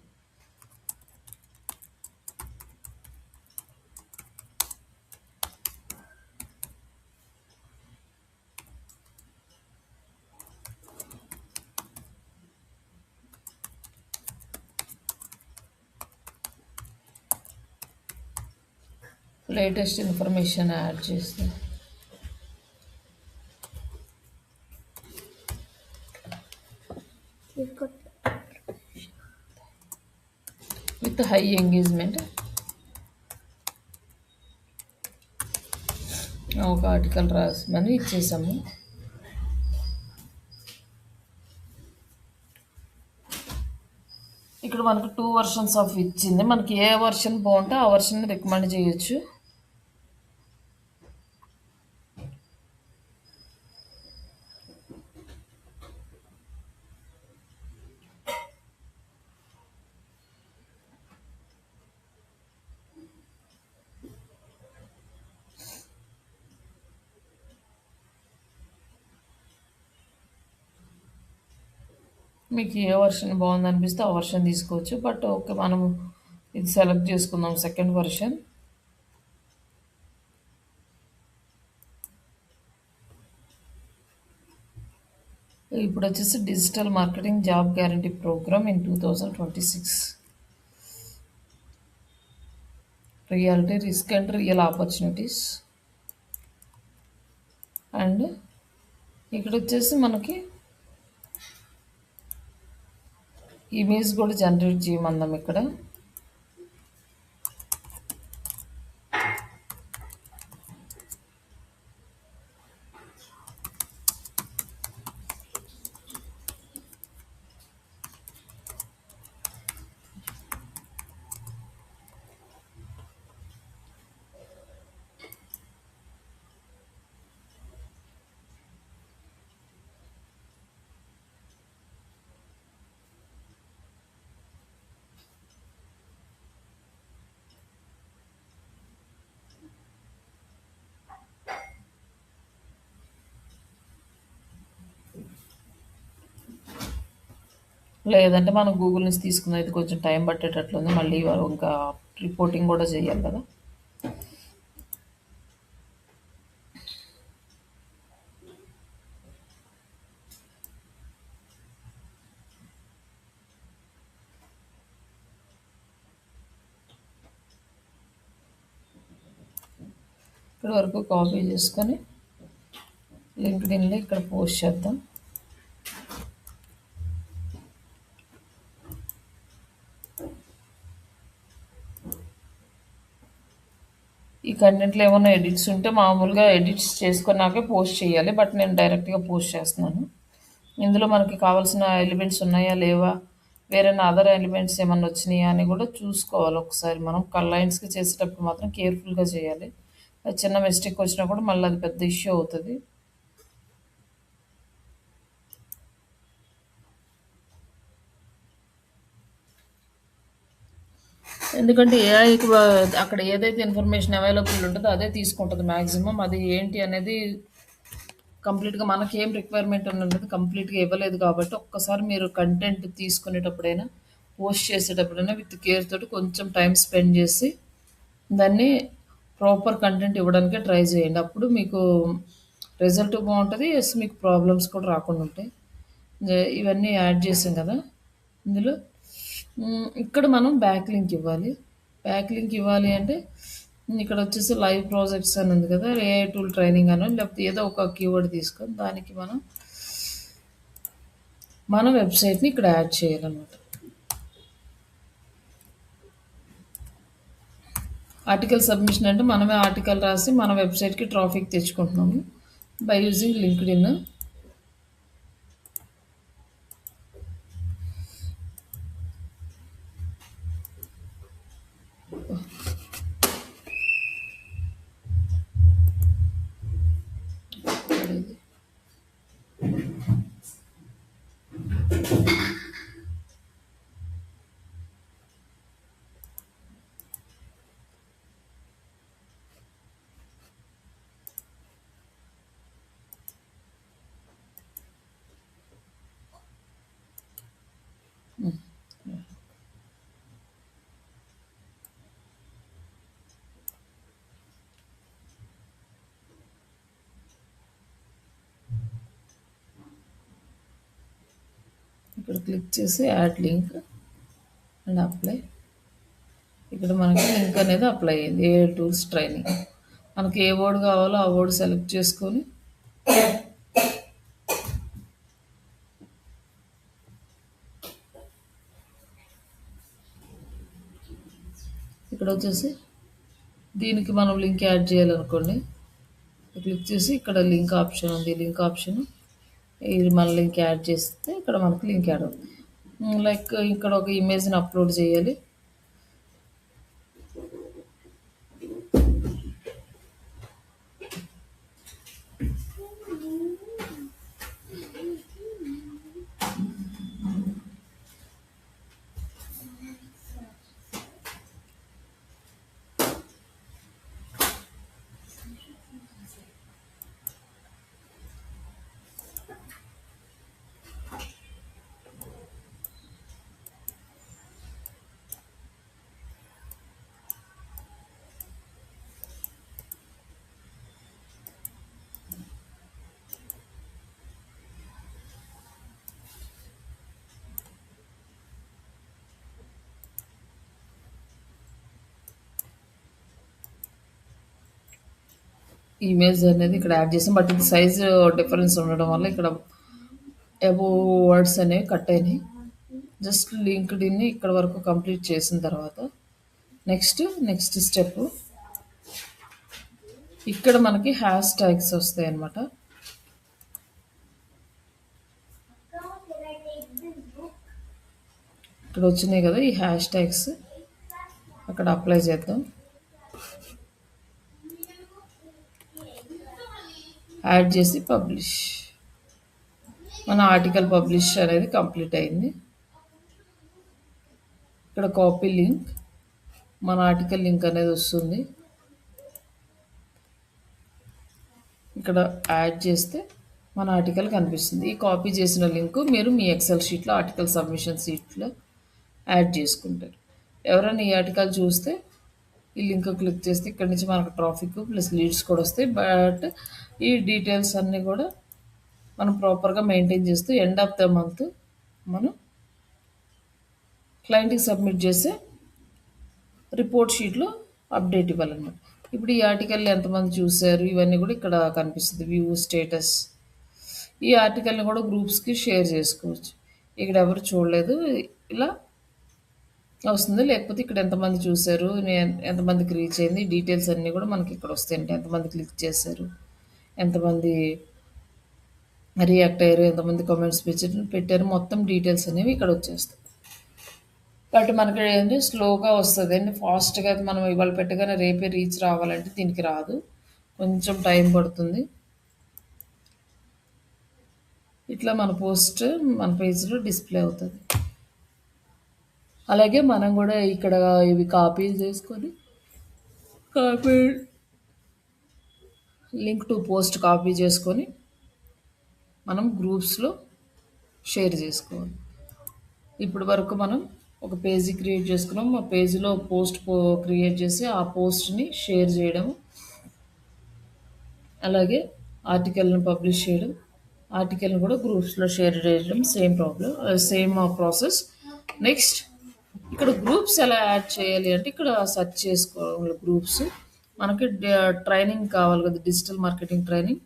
లేటెస్ట్ ఇన్ఫర్మేషన్ యాడ్ చేస్తే విత్ హై ఎంగేజ్మెంట్ ఒక ఆర్టికల్ రాసిమని ఇచ్చేసాము. ఇక్కడ మనకు 2 వర్షన్స్ ఆఫ్ ఇచ్చింది. మనకి ఏ వర్షన్ బాగుంటే ఆ వర్షన్ రికమెండ్ చేయొచ్చు. మీకు ఏ వర్షన్ బాగుంది అనిపిస్తే ఆ వర్షన్ తీసుకోవచ్చు. బట్ ఓకే, మనం ఇది సెలెక్ట్ చేసుకుందాం, సెకండ్ వర్షన్. ఇప్పుడు వచ్చేసి digital marketing job guarantee program in 2026, reality, risk and real opportunities. And ఇక్కడ వచ్చేసి మనకి ఇమేజ్ కూడా జనరేట్ చేయమందాం. ఇక్కడ లేదంటే మనం గూగుల్ నుంచి తీసుకుందాం. ఇది కొంచెం టైం పట్టేటట్లుంది. మళ్ళీ ఇంకా రిపోర్టింగ్ కూడా చేయాలి కదా. ఇక్కడ వరకు కాపీ చేసుకొని లింక్డ్ఇన్లో ఇక్కడ పోస్ట్ చేద్దాం. ఈ కంటెంట్లో ఏమైనా ఎడిట్స్ ఉంటే మామూలుగా ఎడిట్స్ చేసుకున్నాకే పోస్ట్ చేయాలి. బట్ నేను డైరెక్ట్గా పోస్ట్ చేస్తున్నాను. ఇందులో మనకి కావాల్సిన ఎలిమెంట్స్ ఉన్నాయా లేవా, వేరే అదర్ ఎలిమెంట్స్ ఏమన్నా వచ్చినాయా అని కూడా చూసుకోవాలి ఒకసారి. మనం కలైన్స్కి చేసేటప్పుడు మాత్రం కేర్ఫుల్గా చేయాలి. అది చిన్న మిస్టేక్ వచ్చినా కూడా మళ్ళీ అది పెద్ద ఇష్యూ అవుతుంది. ఎందుకంటే ఏఐకి అక్కడ ఏదైతే ఇన్ఫర్మేషన్ అవైలబుల్ ఉంటుందో అదే తీసుకుంటుంది మ్యాక్సిమం. అది ఏంటి అనేది కంప్లీట్గా మనకి ఏం రిక్వైర్మెంట్ ఉన్నది కంప్లీట్గా ఇవ్వలేదు. కాబట్టి ఒక్కసారి మీరు కంటెంట్ తీసుకునేటప్పుడైనా, పోస్ట్ చేసేటప్పుడైనా విత్ కేర్ తోటి కొంచెం టైం స్పెండ్ చేసి దాన్ని ప్రాపర్ కంటెంట్ ఇవ్వడానికే ట్రై చేయండి. అప్పుడు మీకు రిజల్ట్ బాగుంటుంది. ఎస్, మీకు ప్రాబ్లమ్స్ కూడా రాకుండా ఉంటాయి. ఇవన్నీ యాడ్ చేసాం కదా ఇందులో. ఇక్కడ మనం బ్యాక్ లింక్ ఇవ్వాలి. బ్యాక్ లింక్ ఇవ్వాలి అంటే ఇక్కడ వచ్చేసి లైవ్ ప్రాజెక్ట్స్ అని ఉంది కదా, ఏఐ టూల్ ట్రైనింగ్ అని, లేకపోతే ఏదో ఒక కీవర్డ్ తీసుకొని దానికి మన వెబ్సైట్ని ఇక్కడ యాడ్ చేయాలన్నమాట. ఆర్టికల్ సబ్మిషన్ అంటే మనమే ఆర్టికల్ రాసి మన వెబ్సైట్కి ట్రాఫిక్ తెచ్చుకుంటున్నాము బై యూజింగ్ లింక్డ్ఇన్. ఇక్కడ క్లిక్ చేసి యాడ్ లింక్ అండ్ అప్లై. ఇక్కడ మనకి లింక్ అనేది అప్లై అయ్యింది. AI tools training. మనకి ఏ వర్డ్ కావాలో ఆ వర్డ్ సెలెక్ట్ చేసుకొని ఇక్కడ వచ్చేసి దీనికి మనం లింక్ యాడ్ చేయాలనుకోండి, క్లిక్ చేసి ఇక్కడ లింక్ ఆప్షన్ ఉంది. లింక్ ఆప్షన్ ఇది మన లింక్ యాడ్ చేస్తే ఇక్కడ మనకి లింక్ యాడ్ అవుతుంది. లైక్ ఇక్కడ ఒక ఇమేజ్ని అప్లోడ్ చేయాలి. ఇమేజ్ అనేది ఇక్కడ యాడ్ చేసాం, బట్ ఇది సైజు డిఫరెన్స్ ఉండడం వల్ల ఇక్కడ అబోవ్ వర్డ్స్ అనేవి కట్ అయినాయి. జస్ట్ లింక్డ్ఇన్ ఇక్కడ వరకు కంప్లీట్ చేసిన తర్వాత నెక్స్ట్ స్టెప్ ఇక్కడ మనకి హ్యాష్ ట్యాగ్స్ వస్తాయి అన్నమాట. ఇక్కడ వచ్చినాయి కదా ఈ హ్యాష్ ట్యాగ్స్, అక్కడ అప్లై చేద్దాం. యాడ్ చేసి పబ్లిష్. మన ఆర్టికల్ పబ్లిష్ అనేది కంప్లీట్ అయింది. ఇక్కడ కాపీ లింక్, మన ఆర్టికల్ లింక్ అనేది వస్తుంది. ఇక్కడ యాడ్ చేస్తే మన ఆర్టికల్ కనిపిస్తుంది. ఈ కాపీ చేసిన లింక్ మీరు మీ ఎక్సెల్ షీట్లో ఆర్టికల్ సబ్మిషన్ షీట్లో యాడ్ చేసుకుంటారు. ఎవరైనా ఈ ఆర్టికల్ చూస్తే ఈ లింక్ క్లిక్ చేస్తే ఇక్కడ నుంచి మనకు ట్రాఫిక్ ప్లస్ లీడ్స్ కూడా వస్తాయి. బట్ ఈ డీటెయిల్స్ అన్నీ కూడా మనం ప్రాపర్గా మెయింటైన్ చేస్తూ ఎండ్ ఆఫ్ ద మంత్ మనం క్లయింట్కి సబ్మిట్ చేసే రిపోర్ట్ షీట్లో అప్డేట్ ఇవ్వాలన్నమాట. ఇప్పుడు ఈ ఆర్టికల్ ఎంతమంది చూశారు ఇవన్నీ కూడా ఇక్కడ కనిపిస్తుంది. View status. ఈ ఆర్టికల్ని కూడా గ్రూప్స్కి షేర్ చేసుకోవచ్చు. ఇక్కడ ఎవరు చూడలేదు ఇలా వస్తుంది. లేకపోతే ఇక్కడ ఎంతమంది చూశారు, ఎంతమందికి రీచ్ అయింది, డీటెయిల్స్ అన్నీ కూడా మనకి ఇక్కడ వస్తాయి. అంటే ఎంతమంది క్లిక్ చేశారు, ఎంతమంది రియాక్ట్ అయ్యారు, ఎంతమంది కామెంట్స్ పెట్టారు, మొత్తం డీటెయిల్స్ అనేవి ఇక్కడ వచ్చేస్తాయి. బట్ మనకి ఏంటి స్లోగా వస్తుంది అండి. ఫాస్ట్గా మనం ఇవాళ పెట్టగానే రేపే రీచ్ రావాలంటే దీనికి రాదు, కొంచెం టైం పడుతుంది. ఇట్లా మన పోస్ట్ మన పేజ్లో డిస్ప్లే అవుతుంది. అలాగే మనం కూడా ఇక్కడ ఇవి కాపీ చేసుకొని copy link to post copy చేసుకొని మనం గ్రూప్స్లో షేర్ చేసుకోవాలి. ఇప్పటి వరకు మనం ఒక పేజీ క్రియేట్ చేసుకున్నాం. ఆ పేజీలో పోస్ట్ క్రియేట్ చేసి ఆ పోస్ట్ని షేర్ చేయడం, అలాగే ఆర్టికల్ని పబ్లిష్ చేయడం, ఆర్టికల్ని కూడా గ్రూప్స్లో షేర్ చేయడం, సేమ్ ప్రాసెస్. నెక్స్ట్ ఇక్కడ గ్రూప్స్ ఎలా యాడ్ చేయాలి అంటే ఇక్కడ సెర్చ్ చేసుకోవాలి. గ్రూప్స్ మనకి ట్రైనింగ్ కావాలి కదా, డిజిటల్ మార్కెటింగ్ ట్రైనింగ్.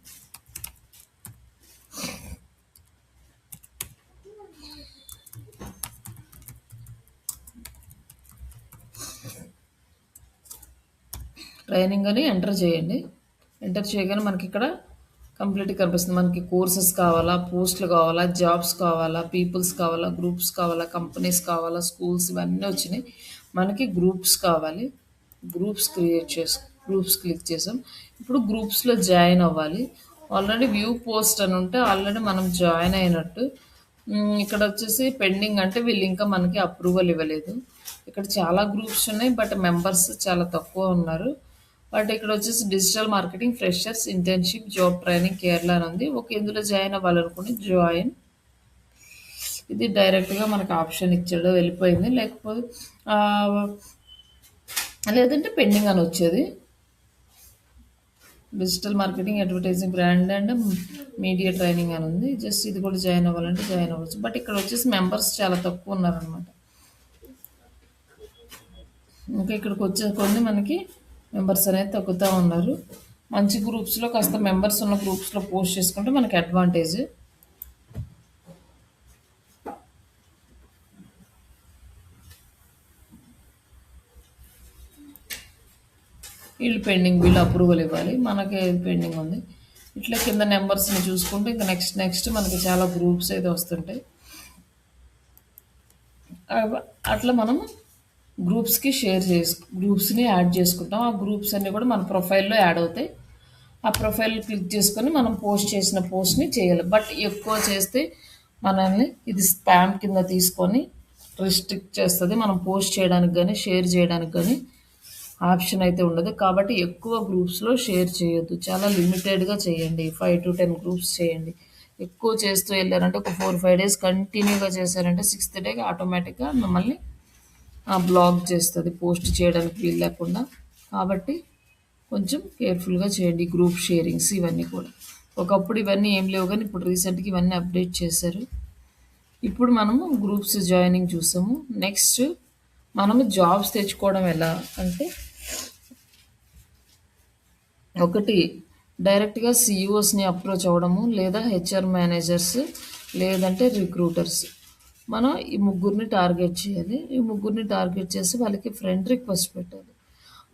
ట్రైనింగ్ అని ఎంటర్ చేయండి. ఎంటర్ చేయగానే మనకి ఇక్కడ కంప్లీట్గా కనిపిస్తుంది. మనకి కోర్సెస్ కావాలా, పోస్టులు కావాలా, జాబ్స్ కావాలా, పీపుల్స్ కావాలా, గ్రూప్స్ కావాలా, కంపెనీస్ కావాలా, స్కూల్స్, ఇవన్నీ వచ్చినాయి. మనకి గ్రూప్స్ కావాలి. గ్రూప్స్ క్లిక్ చేసాం. ఇప్పుడు గ్రూప్స్లో జాయిన్ అవ్వాలి. ఆల్రెడీ వ్యూ పోస్ట్ అని ఉంటే ఆల్రెడీ మనం జాయిన్ అయినట్టు. ఇక్కడ వచ్చేసి పెండింగ్ అంటే వీళ్ళు ఇంకా మనకి అప్రూవల్ ఇవ్వలేదు. ఇక్కడ చాలా గ్రూప్స్ ఉన్నాయి, బట్ మెంబర్స్ చాలా తక్కువ ఉన్నారు. బట్ ఇక్కడ వచ్చేసి digital marketing freshers internship job training Kerala అని ఉంది. ఇందులో జాయిన్ అవ్వాలనుకుని జాయిన్, ఇది డైరెక్ట్గా మనకు ఆప్షన్ ఇచ్చాడు, వెళ్ళిపోయింది. లేదంటే పెండింగ్ అని వచ్చేది. Digital marketing advertising brand and media training అని ఉంది. జస్ట్ ఇది కూడా జాయిన్ అవ్వాలంటే జాయిన్ అవ్వచ్చు. బట్ ఇక్కడ వచ్చేసి మెంబర్స్ చాలా తక్కువ ఉన్నారనమాట. ఇంకా ఇక్కడికి వచ్చే కొన్ని మనకి మెంబర్స్ అనేది తగ్గుతూ ఉన్నారు. మంచి గ్రూప్స్లో కాస్త మెంబర్స్ ఉన్న గ్రూప్స్లో పోస్ట్ చేసుకుంటే మనకి అడ్వాంటేజ్. వీళ్ళు పెండింగ్, వీళ్ళు అప్రూవల్ ఇవ్వాలి, మనకి పెండింగ్ ఉంది. ఇట్లా కింద నెంబర్స్ని చూసుకుంటే ఇంకా నెక్స్ట్ మనకి చాలా గ్రూప్స్ అయితే వస్తుంటాయి. అట్లా మనం గ్రూప్స్ని యాడ్ చేసుకుంటాం. ఆ గ్రూప్స్ అన్నీ కూడా మన ప్రొఫైల్లో యాడ్ అవుతాయి. ఆ ప్రొఫైల్ క్లిక్ చేసుకొని మనం పోస్ట్ చేసిన పోస్ట్ని చేయాలి. బట్ ఎక్కువ చేస్తే మనల్ని ఇది స్పామ్ కింద తీసుకొని రిస్ట్రిక్ట్ చేస్తుంది. మనం పోస్ట్ చేయడానికి కానీ షేర్ చేయడానికి కానీ ఆప్షన్ అయితే ఉండదు. కాబట్టి ఎక్కువ గ్రూప్స్లో షేర్ చేయొద్దు, చాలా లిమిటెడ్గా చేయండి. 5 to 10 గ్రూప్స్ చేయండి. ఎక్కువ చేస్తూ వెళ్ళారంటే ఒక 4-5 days కంటిన్యూగా చేశారంటే 6th డే ఆటోమేటిక్గా మిమ్మల్ని బ్లాక్ చేస్తుంది, పోస్ట్ చేయడానికి వీలు లేకుండా. కాబట్టి కొంచెం కేర్ఫుల్గా చేయండి గ్రూప్ షేరింగ్స్ ఇవన్నీ కూడా. ఒకప్పుడు ఇవన్నీ ఏం లేవు, కానీ ఇప్పుడు రీసెంట్గా ఇవన్నీ అప్డేట్ చేశారు. ఇప్పుడు మనము గ్రూప్స్ జాయినింగ్ చూసాము. నెక్స్ట్ మనము జాబ్స్ తెచ్చుకోవడం ఎలా అంటే, ఒకటి డైరెక్ట్గా సిఇఓస్ని అప్రోచ్ అవ్వడము, లేదా హెచ్ఆర్ మేనేజర్స్, లేదంటే రిక్రూటర్స్. మనం ఈ ముగ్గురిని టార్గెట్ చేయాలి. ఈ ముగ్గురిని టార్గెట్ చేసి వాళ్ళకి ఫ్రెండ్ రిక్వెస్ట్ పెట్టాలి.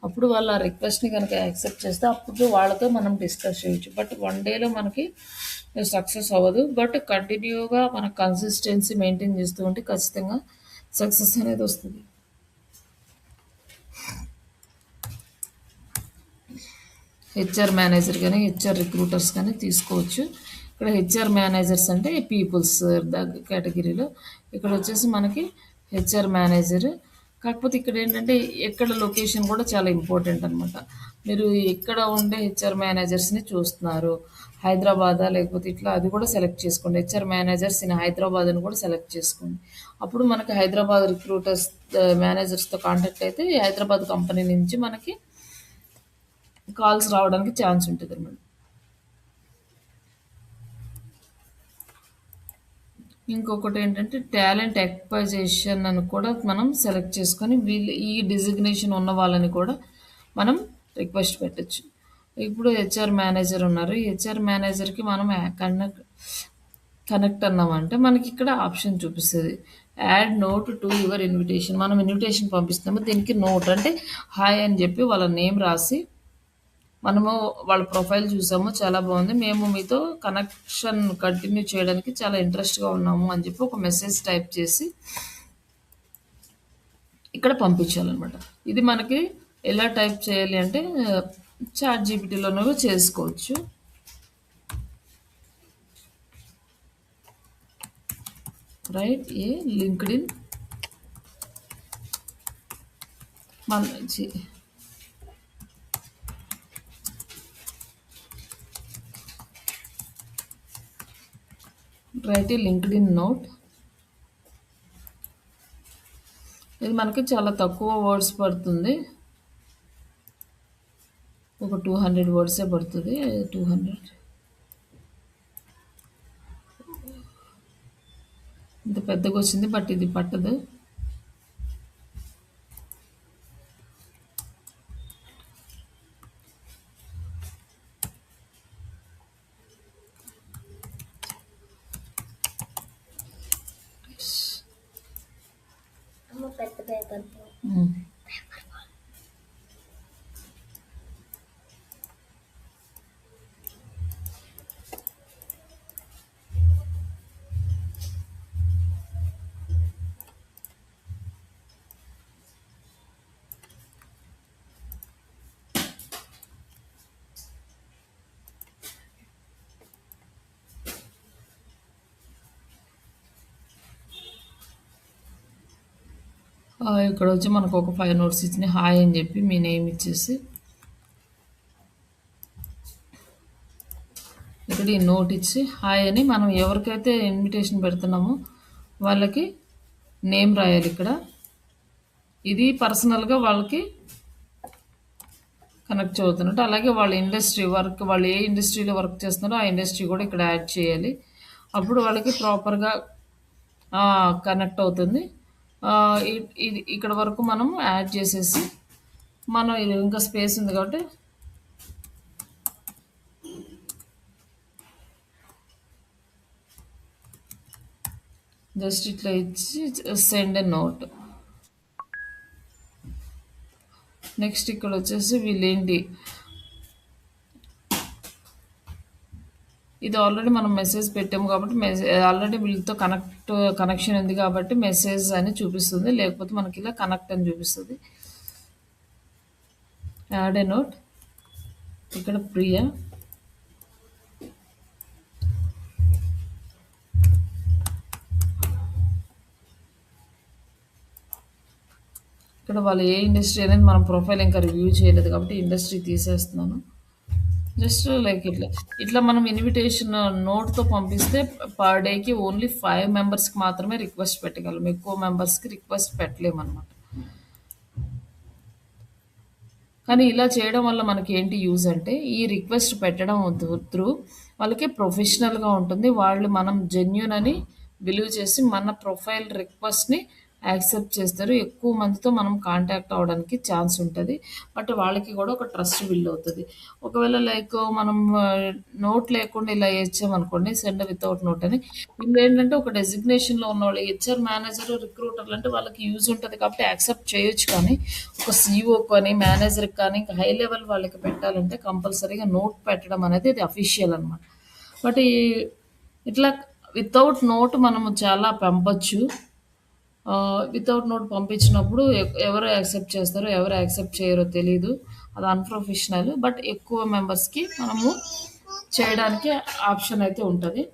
అప్పుడు వాళ్ళు ఆ రిక్వెస్ట్ని కనుక యాక్సెప్ట్ చేస్తే అప్పుడు వాళ్ళతో మనం డిస్కస్ చేయొచ్చు. బట్ 1 dayలో మనకి సక్సెస్ అవ్వదు. బట్ కంటిన్యూగా మన కన్సిస్టెన్సీ మెయింటైన్ చేస్తూ ఉంటే ఖచ్చితంగా సక్సెస్ అనేది వస్తుంది. హెచ్ఆర్ మేనేజర్ కానీ హెచ్ఆర్ రిక్రూటర్స్ కానీ తీసుకోవచ్చు. ఇక్కడ హెచ్ఆర్ మేనేజర్స్ అంటే పీపుల్స్ కేటగిరీలో, ఇక్కడ వచ్చేసి మనకి హెచ్ఆర్ మేనేజర్. కాకపోతే ఇక్కడ ఏంటంటే ఎక్కడ లొకేషన్ కూడా చాలా ఇంపార్టెంట్ అనమాట. మీరు ఎక్కడ ఉండే హెచ్ఆర్ మేనేజర్స్ని చూస్తున్నారు, హైదరాబాదా లేకపోతే ఇట్లా, అది కూడా సెలెక్ట్ చేసుకోండి. హెచ్ఆర్ మేనేజర్స్ ఇన్ హైదరాబాద్ అని కూడా సెలెక్ట్ చేసుకోండి. అప్పుడు మనకి హైదరాబాద్ రిక్రూటర్స్ మేనేజర్స్తో కాంటాక్ట్ అయితే హైదరాబాద్ కంపెనీ నుంచి మనకి కాల్స్ రావడానికి ఛాన్స్ ఉంటుంది అన్నమాట. ఇంకొకటి ఏంటంటే టాలెంట్ ఎక్వైజేషన్ అని కూడా మనం సెలెక్ట్ చేసుకొని వీళ్ళు ఈ డిజిగ్నేషన్ ఉన్న వాళ్ళని కూడా మనం రిక్వెస్ట్ పెట్టచ్చు. ఇప్పుడు హెచ్ఆర్ మేనేజర్ ఉన్నారు, ఈ హెచ్ఆర్ మేనేజర్కి మనం కనెక్ట్ అన్నామంటే మనకి ఇక్కడ ఆప్షన్ చూపిస్తుంది, add note to your invitation. మనం ఇన్విటేషన్ పంపిస్తాము, దీనికి నోట్ అంటే హాయ్ అని చెప్పి వాళ్ళ నేమ్ రాసి, మనము వాళ్ళ ప్రొఫైల్ చూసాము, చాలా బాగుంది, మేము మీతో కనెక్షన్ కంటిన్యూ చేయడానికి చాలా ఇంట్రెస్ట్గా ఉన్నాము అని చెప్పి ఒక మెసేజ్ టైప్ చేసి ఇక్కడ పంపించాలన్నమాట. ఇది మనకి ఎలా టైప్ చేయాలి అంటే చాట్ జీపీటీలోనూ చేసుకోవచ్చు. రైట్ ఏ లింక్డ్ఇన్ మన రైట్ ఏ లింక్డ్ఇన్ నోట్. ఇది మనకి చాలా తక్కువ వర్డ్స్ పడుతుంది, ఒక 200 వర్డ్సే పడుతుంది. 200 ఇంత పెద్దగా వచ్చింది, బట్ ఇది పట్టదు. అమ్మ పెద్ద పేపర్ ఇక్కడ వచ్చి మనకు ఒక 5 notes ఇచ్చిన హాయ్ అని చెప్పి మీ నేమ్ ఇచ్చేసి ఇక్కడ ఈ నోట్ ఇచ్చి హాయ్ అని మనం ఎవరికైతే ఇన్విటేషన్ పెడుతున్నామో వాళ్ళకి నేమ్ రాయాలి. ఇక్కడ ఇది పర్సనల్గా వాళ్ళకి కనెక్ట్ అవుతున్నట్టు, అలాగే వాళ్ళ ఇండస్ట్రీ వర్క్, వాళ్ళు ఏ ఇండస్ట్రీలో వర్క్ చేస్తున్నారో ఆ ఇండస్ట్రీ కూడా ఇక్కడ యాడ్ చేయాలి. అప్పుడు వాళ్ళకి ప్రాపర్గా కనెక్ట్ అవుతుంది. ఇది ఇక్కడ వరకు మనం యాడ్ చేసేసి, మనం ఇది ఇంకా స్పేస్ ఉంది కాబట్టి జస్ట్ ఇట్లా ఇచ్చి సెండ్ ఎ నోట్. నెక్స్ట్ ఇక్కడ వచ్చేసి వీళ్ళేంటి, ఇది ఆల్రెడీ మనం మెసేజ్ పెట్టాము కాబట్టి ఆల్రెడీ వీళ్ళతో కనెక్షన్ ఉంది కాబట్టి మెసేజ్ అని చూపిస్తుంది, లేకపోతే మనకి ఇలా కనెక్ట్ అని చూపిస్తుంది. యాడ్ ఏ నోట్, ఇక్కడ ప్రియా, ఇక్కడ వాళ్ళు ఏ ఇండస్ట్రీ అనేది మనం ప్రొఫైల్ ఇంకా రివ్యూ చేయలేదు కాబట్టి ఇండస్ట్రీ తీసేస్తున్నాను. జస్ట్ లైక్ ఇట్లా మనం ఇన్విటేషన్ నోట్తో పంపిస్తే పర్ డేకి ఓన్లీ 5 మెంబర్స్కి మాత్రమే రిక్వెస్ట్ పెట్టగలం, ఎక్కువ మెంబర్స్కి రిక్వెస్ట్ పెట్టలేము అనమాట. కానీ ఇలా చేయడం వల్ల మనకి ఏంటి యూజ్ అంటే, ఈ రిక్వెస్ట్ పెట్టడం త్రూ వాళ్ళకి ప్రొఫెషనల్గా ఉంటుంది. వాళ్ళు మనం జెన్యూన్ అని బిలీవ్ చేసి మన ప్రొఫైల్ రిక్వెస్ట్ని యాక్సెప్ట్ చేస్తారు. ఎక్కువ మందితో మనం కాంటాక్ట్ అవ్వడానికి ఛాన్స్ ఉంటుంది. బట్ వాళ్ళకి కూడా ఒక ట్రస్ట్ బిల్డ్ అవుతుంది. ఒకవేళ లైక్ మనం నోట్ లేకుండా ఇలా ఇచ్చామనుకోండి, సెండ్ వితౌట్ నోట్ అని, వీళ్ళు ఏంటంటే ఒక డెసిగ్నేషన్లో ఉన్న వాళ్ళు హెచ్ఆర్ మేనేజర్ రిక్రూటర్లు అంటే వాళ్ళకి యూజ్ ఉంటుంది కాబట్టి యాక్సెప్ట్ చేయొచ్చు. కానీ ఒక సీఈఓ కానీ మేనేజర్కి కానీ ఇంకా హై లెవెల్ వాళ్ళకి పెట్టాలంటే కంపల్సరీగా నోట్ పెట్టడం అనేది అది అఫీషియల్ అనమాట. బట్ ఇట్లా వితౌట్ నోట్ మనము చాలా పంపొచ్చు. వితౌట్ నోట్ పంపించినప్పుడు ఎవరు యాక్సెప్ట్ చేస్తారో ఎవరు యాక్సెప్ట్ చేయరో తెలీదు, అది అన్ప్రొఫెషనల్. బట్ ఎక్కువ మెంబర్స్కి మనము చేయడానికి ఆప్షన్ అయితే ఉంటుంది.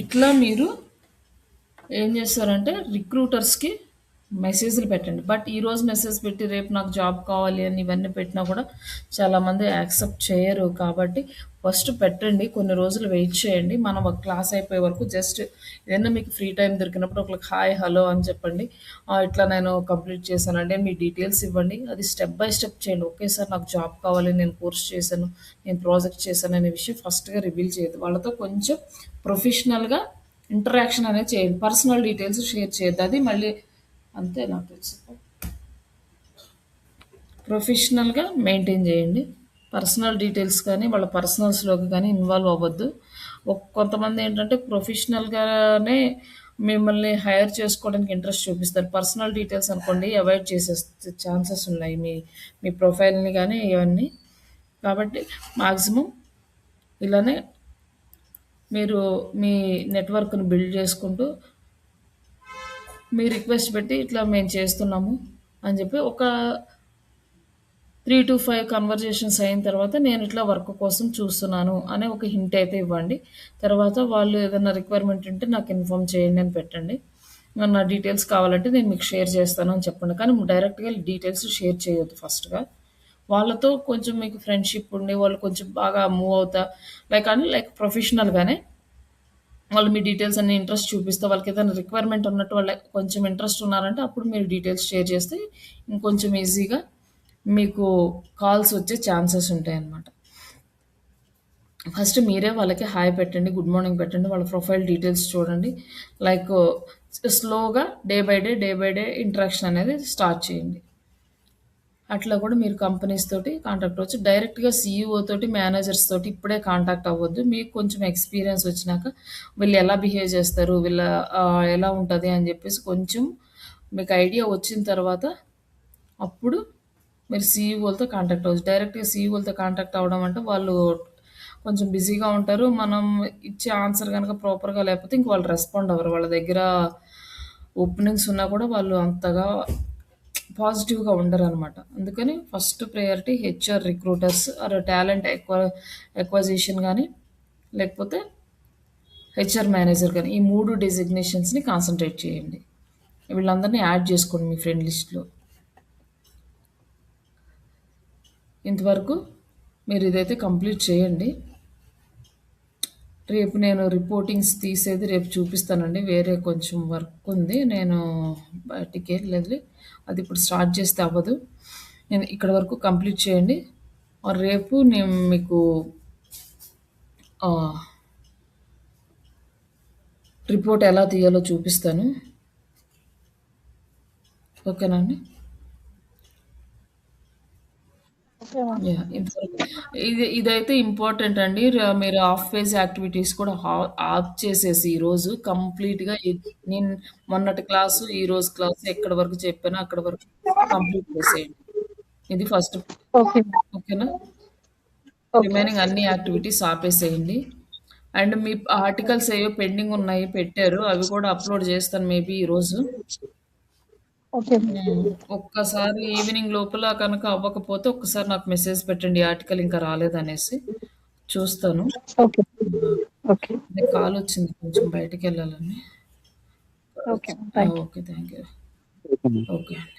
ఇట్లా మీరు ఏం చేస్తారంటే రిక్రూటర్స్కి మెసేజ్లు పెట్టండి. బట్ ఈరోజు మెసేజ్ పెట్టి రేపు నాకు జాబ్ కావాలి అని ఇవన్నీ పెట్టినా కూడా చాలామంది యాక్సెప్ట్ చేయరు. కాబట్టి ఫస్ట్ పెట్టండి, కొన్ని రోజులు వెయిట్ చేయండి. మనం ఒక క్లాస్ అయిపోయే వరకు జస్ట్ ఏదైనా మీకు ఫ్రీ టైం దొరికినప్పుడు ఒకరికి హాయ్ హలో అని చెప్పండి. ఇట్లా నేను కంప్లీట్ చేశానండి, మీ డీటెయిల్స్ ఇవ్వండి. అది స్టెప్ బై స్టెప్ చేయండి. ఒకేసారి నాకు జాబ్ కావాలి, నేను కోర్స్ చేశాను, నేను ప్రాజెక్ట్ చేశాను అనే విషయం ఫస్ట్గా రివీల్ చేయదు. వాళ్ళతో కొంచెం ప్రొఫెషనల్గా ఇంటరాక్షన్ అనేది చేయండి. పర్సనల్ డీటెయిల్స్ షేర్ చేయొద్దు. అది మళ్ళీ అంతే నాకు తెలుసు. ప్రొఫెషనల్గా మెయింటైన్ చేయండి. పర్సనల్ డీటెయిల్స్ కానీ వాళ్ళ పర్సనల్స్లోకి కానీ ఇన్వాల్వ్ అవ్వద్దు. కొంతమంది ఏంటంటే ప్రొఫెషనల్గానే మిమ్మల్ని హైర్ చేసుకోవడానికి ఇంట్రెస్ట్ చూపిస్తారు. పర్సనల్ డీటెయిల్స్ అనుకోండి అవాయిడ్ చేసే ఛాన్సెస్ ఉన్నాయి మీ ప్రొఫైల్ని కానీ ఇవన్నీ. కాబట్టి మ్యాక్సిమం ఇలానే మీరు మీ నెట్వర్క్ను బిల్డ్ చేసుకుంటూ మీ రిక్వెస్ట్ పెట్టి ఇట్లా మేము చేస్తున్నాము అని చెప్పి ఒక 3 to 5 కన్వర్జేషన్స్ అయిన తర్వాత నేను ఇట్లా వర్క్ కోసం చూస్తున్నాను అనే ఒక హింట్ అయితే ఇవ్వండి. తర్వాత వాళ్ళు ఏదైనా రిక్వైర్మెంట్ ఉంటే నాకు ఇన్ఫామ్ చేయండి అని పెట్టండి. నా డీటెయిల్స్ కావాలంటే నేను మీకు షేర్ చేస్తాను అని చెప్పండి. కానీ డైరెక్ట్గా డీటెయిల్స్ షేర్ చేయొద్దు. ఫస్ట్గా వాళ్ళతో కొంచెం మీకు ఫ్రెండ్షిప్ ఉండి వాళ్ళు కొంచెం బాగా మూవ్ అవుతా లైక్ ప్రొఫెషనల్గానే వాళ్ళు మీ డీటెయిల్స్ అన్ని ఇంట్రెస్ట్ చూపిస్తే వాళ్ళకి ఏదైనా రిక్వైర్మెంట్ ఉన్నట్టు వాళ్ళ కొంచెం ఇంట్రెస్ట్ ఉన్నారంటే అప్పుడు మీరు డీటెయిల్స్ షేర్ చేస్తే ఇంకొంచెం ఈజీగా మీకు కాల్స్ వచ్చే ఛాన్సెస్ ఉంటాయి అన్నమాట. ఫస్ట్ మీరే వాళ్ళకి హాయ్ పెట్టండి, గుడ్ మార్నింగ్ పెట్టండి, వాళ్ళ ప్రొఫైల్ డీటెయిల్స్ చూడండి. లైక్ స్లోగా డే బై డే ఇంటరాక్షన్ అనేది స్టార్ట్ చేయండి. అట్లా కూడా మీరు కంపెనీస్ తోటి కాంటాక్ట్ అవ్వచ్చు. డైరెక్ట్గా సీఈఓ తోటి మేనేజర్స్ తోటి ఇప్పుడే కాంటాక్ట్ అవ్వద్దు. మీకు కొంచెం ఎక్స్పీరియన్స్ వచ్చినాక వీళ్ళు ఎలా బిహేవ్ చేస్తారు, ఎలా ఉంటుంది అని చెప్పేసి కొంచెం మీకు ఐడియా వచ్చిన తర్వాత అప్పుడు మీరు సీఈఓలతో కాంటాక్ట్ అవ్వచ్చు. డైరెక్ట్గా సీఈఓలతో కాంటాక్ట్ అవ్వడం అంటే వాళ్ళు కొంచెం బిజీగా ఉంటారు. మనం ఇచ్చే ఆన్సర్ కనుక ప్రాపర్గా లేకపోతే ఇంక వాళ్ళు రెస్పాండ్ అవ్వరు. వాళ్ళ దగ్గర ఓపెనింగ్స్ ఉన్నా కూడా వాళ్ళు అంతగా పాజిటివ్గా ఉండరు అనమాట. అందుకని first priority HR recruiters or talent acquisition కానీ లేకపోతే హెచ్ఆర్ మేనేజర్ కానీ ఈ 3 డెసిగ్నేషన్స్ని కాన్సన్ట్రేట్ చేయండి. వీళ్ళందరినీ యాడ్ చేసుకోండి మీ ఫ్రెండ్ లిస్ట్లో. ఇంతవరకు మీరు ఇదైతే కంప్లీట్ చేయండి. రేపు నేను రిపోర్టింగ్స్ తీసేది రేపు చూపిస్తానండి. వేరే కొంచెం వర్క్ ఉంది, నేను బయటికి వెళ్ళలేదు. అది ఇప్పుడు స్టార్ట్ చేస్తే అవ్వదు. నేను ఇక్కడ వరకు కంప్లీట్ చేయండి. రేపు నేను మీకు రిపోర్ట్ ఎలా తీయాలో చూపిస్తాను. ఓకేనండి. Okay ma'am. యాహ్! ఇదైతే ఇంపార్టెంట్ అండి. మీరు హాఫ్ ఫేజ్ యాక్టివిటీస్ కూడా ఆఫ్ చేసేసి ఈరోజు కంప్లీట్‌గా నేను మొన్నటి క్లాసు, ఈరోజు క్లాసు ఎక్కడి వరకు చెప్పానో అక్కడి వరకు కంప్లీట్ చేసేయండి. ఇది ఫస్ట్. Okay ma'am. ఓకేనా? ఓకే. రిమైనింగ్ అన్ని యాక్టివిటీస్ ఆపేసేయండి. అండ్ మీ ఆర్టికల్స్ ఏవో పెండింగ్ ఉన్నాయి పెట్టారు. అవి కూడా అప్‌లోడ్ చేస్తాను మేబీ ఈరోజు. Okay ma'am. ఒక్కసారి ఈవినింగ్ లోపల కనుక అవ్వకపోతే ఒక్కసారి నాకు మెసేజ్ పెట్టండి. ఈ ఆర్టికల్ ఇంకా రాలేదనేసి. చూస్తాను. ఓకే. ఓకే. నాకు కాలొచ్చింది కొంచెం బయటికెళ్ళాలని. Okay ma'am. Thank you. Okay. Thank you. Okay అండి.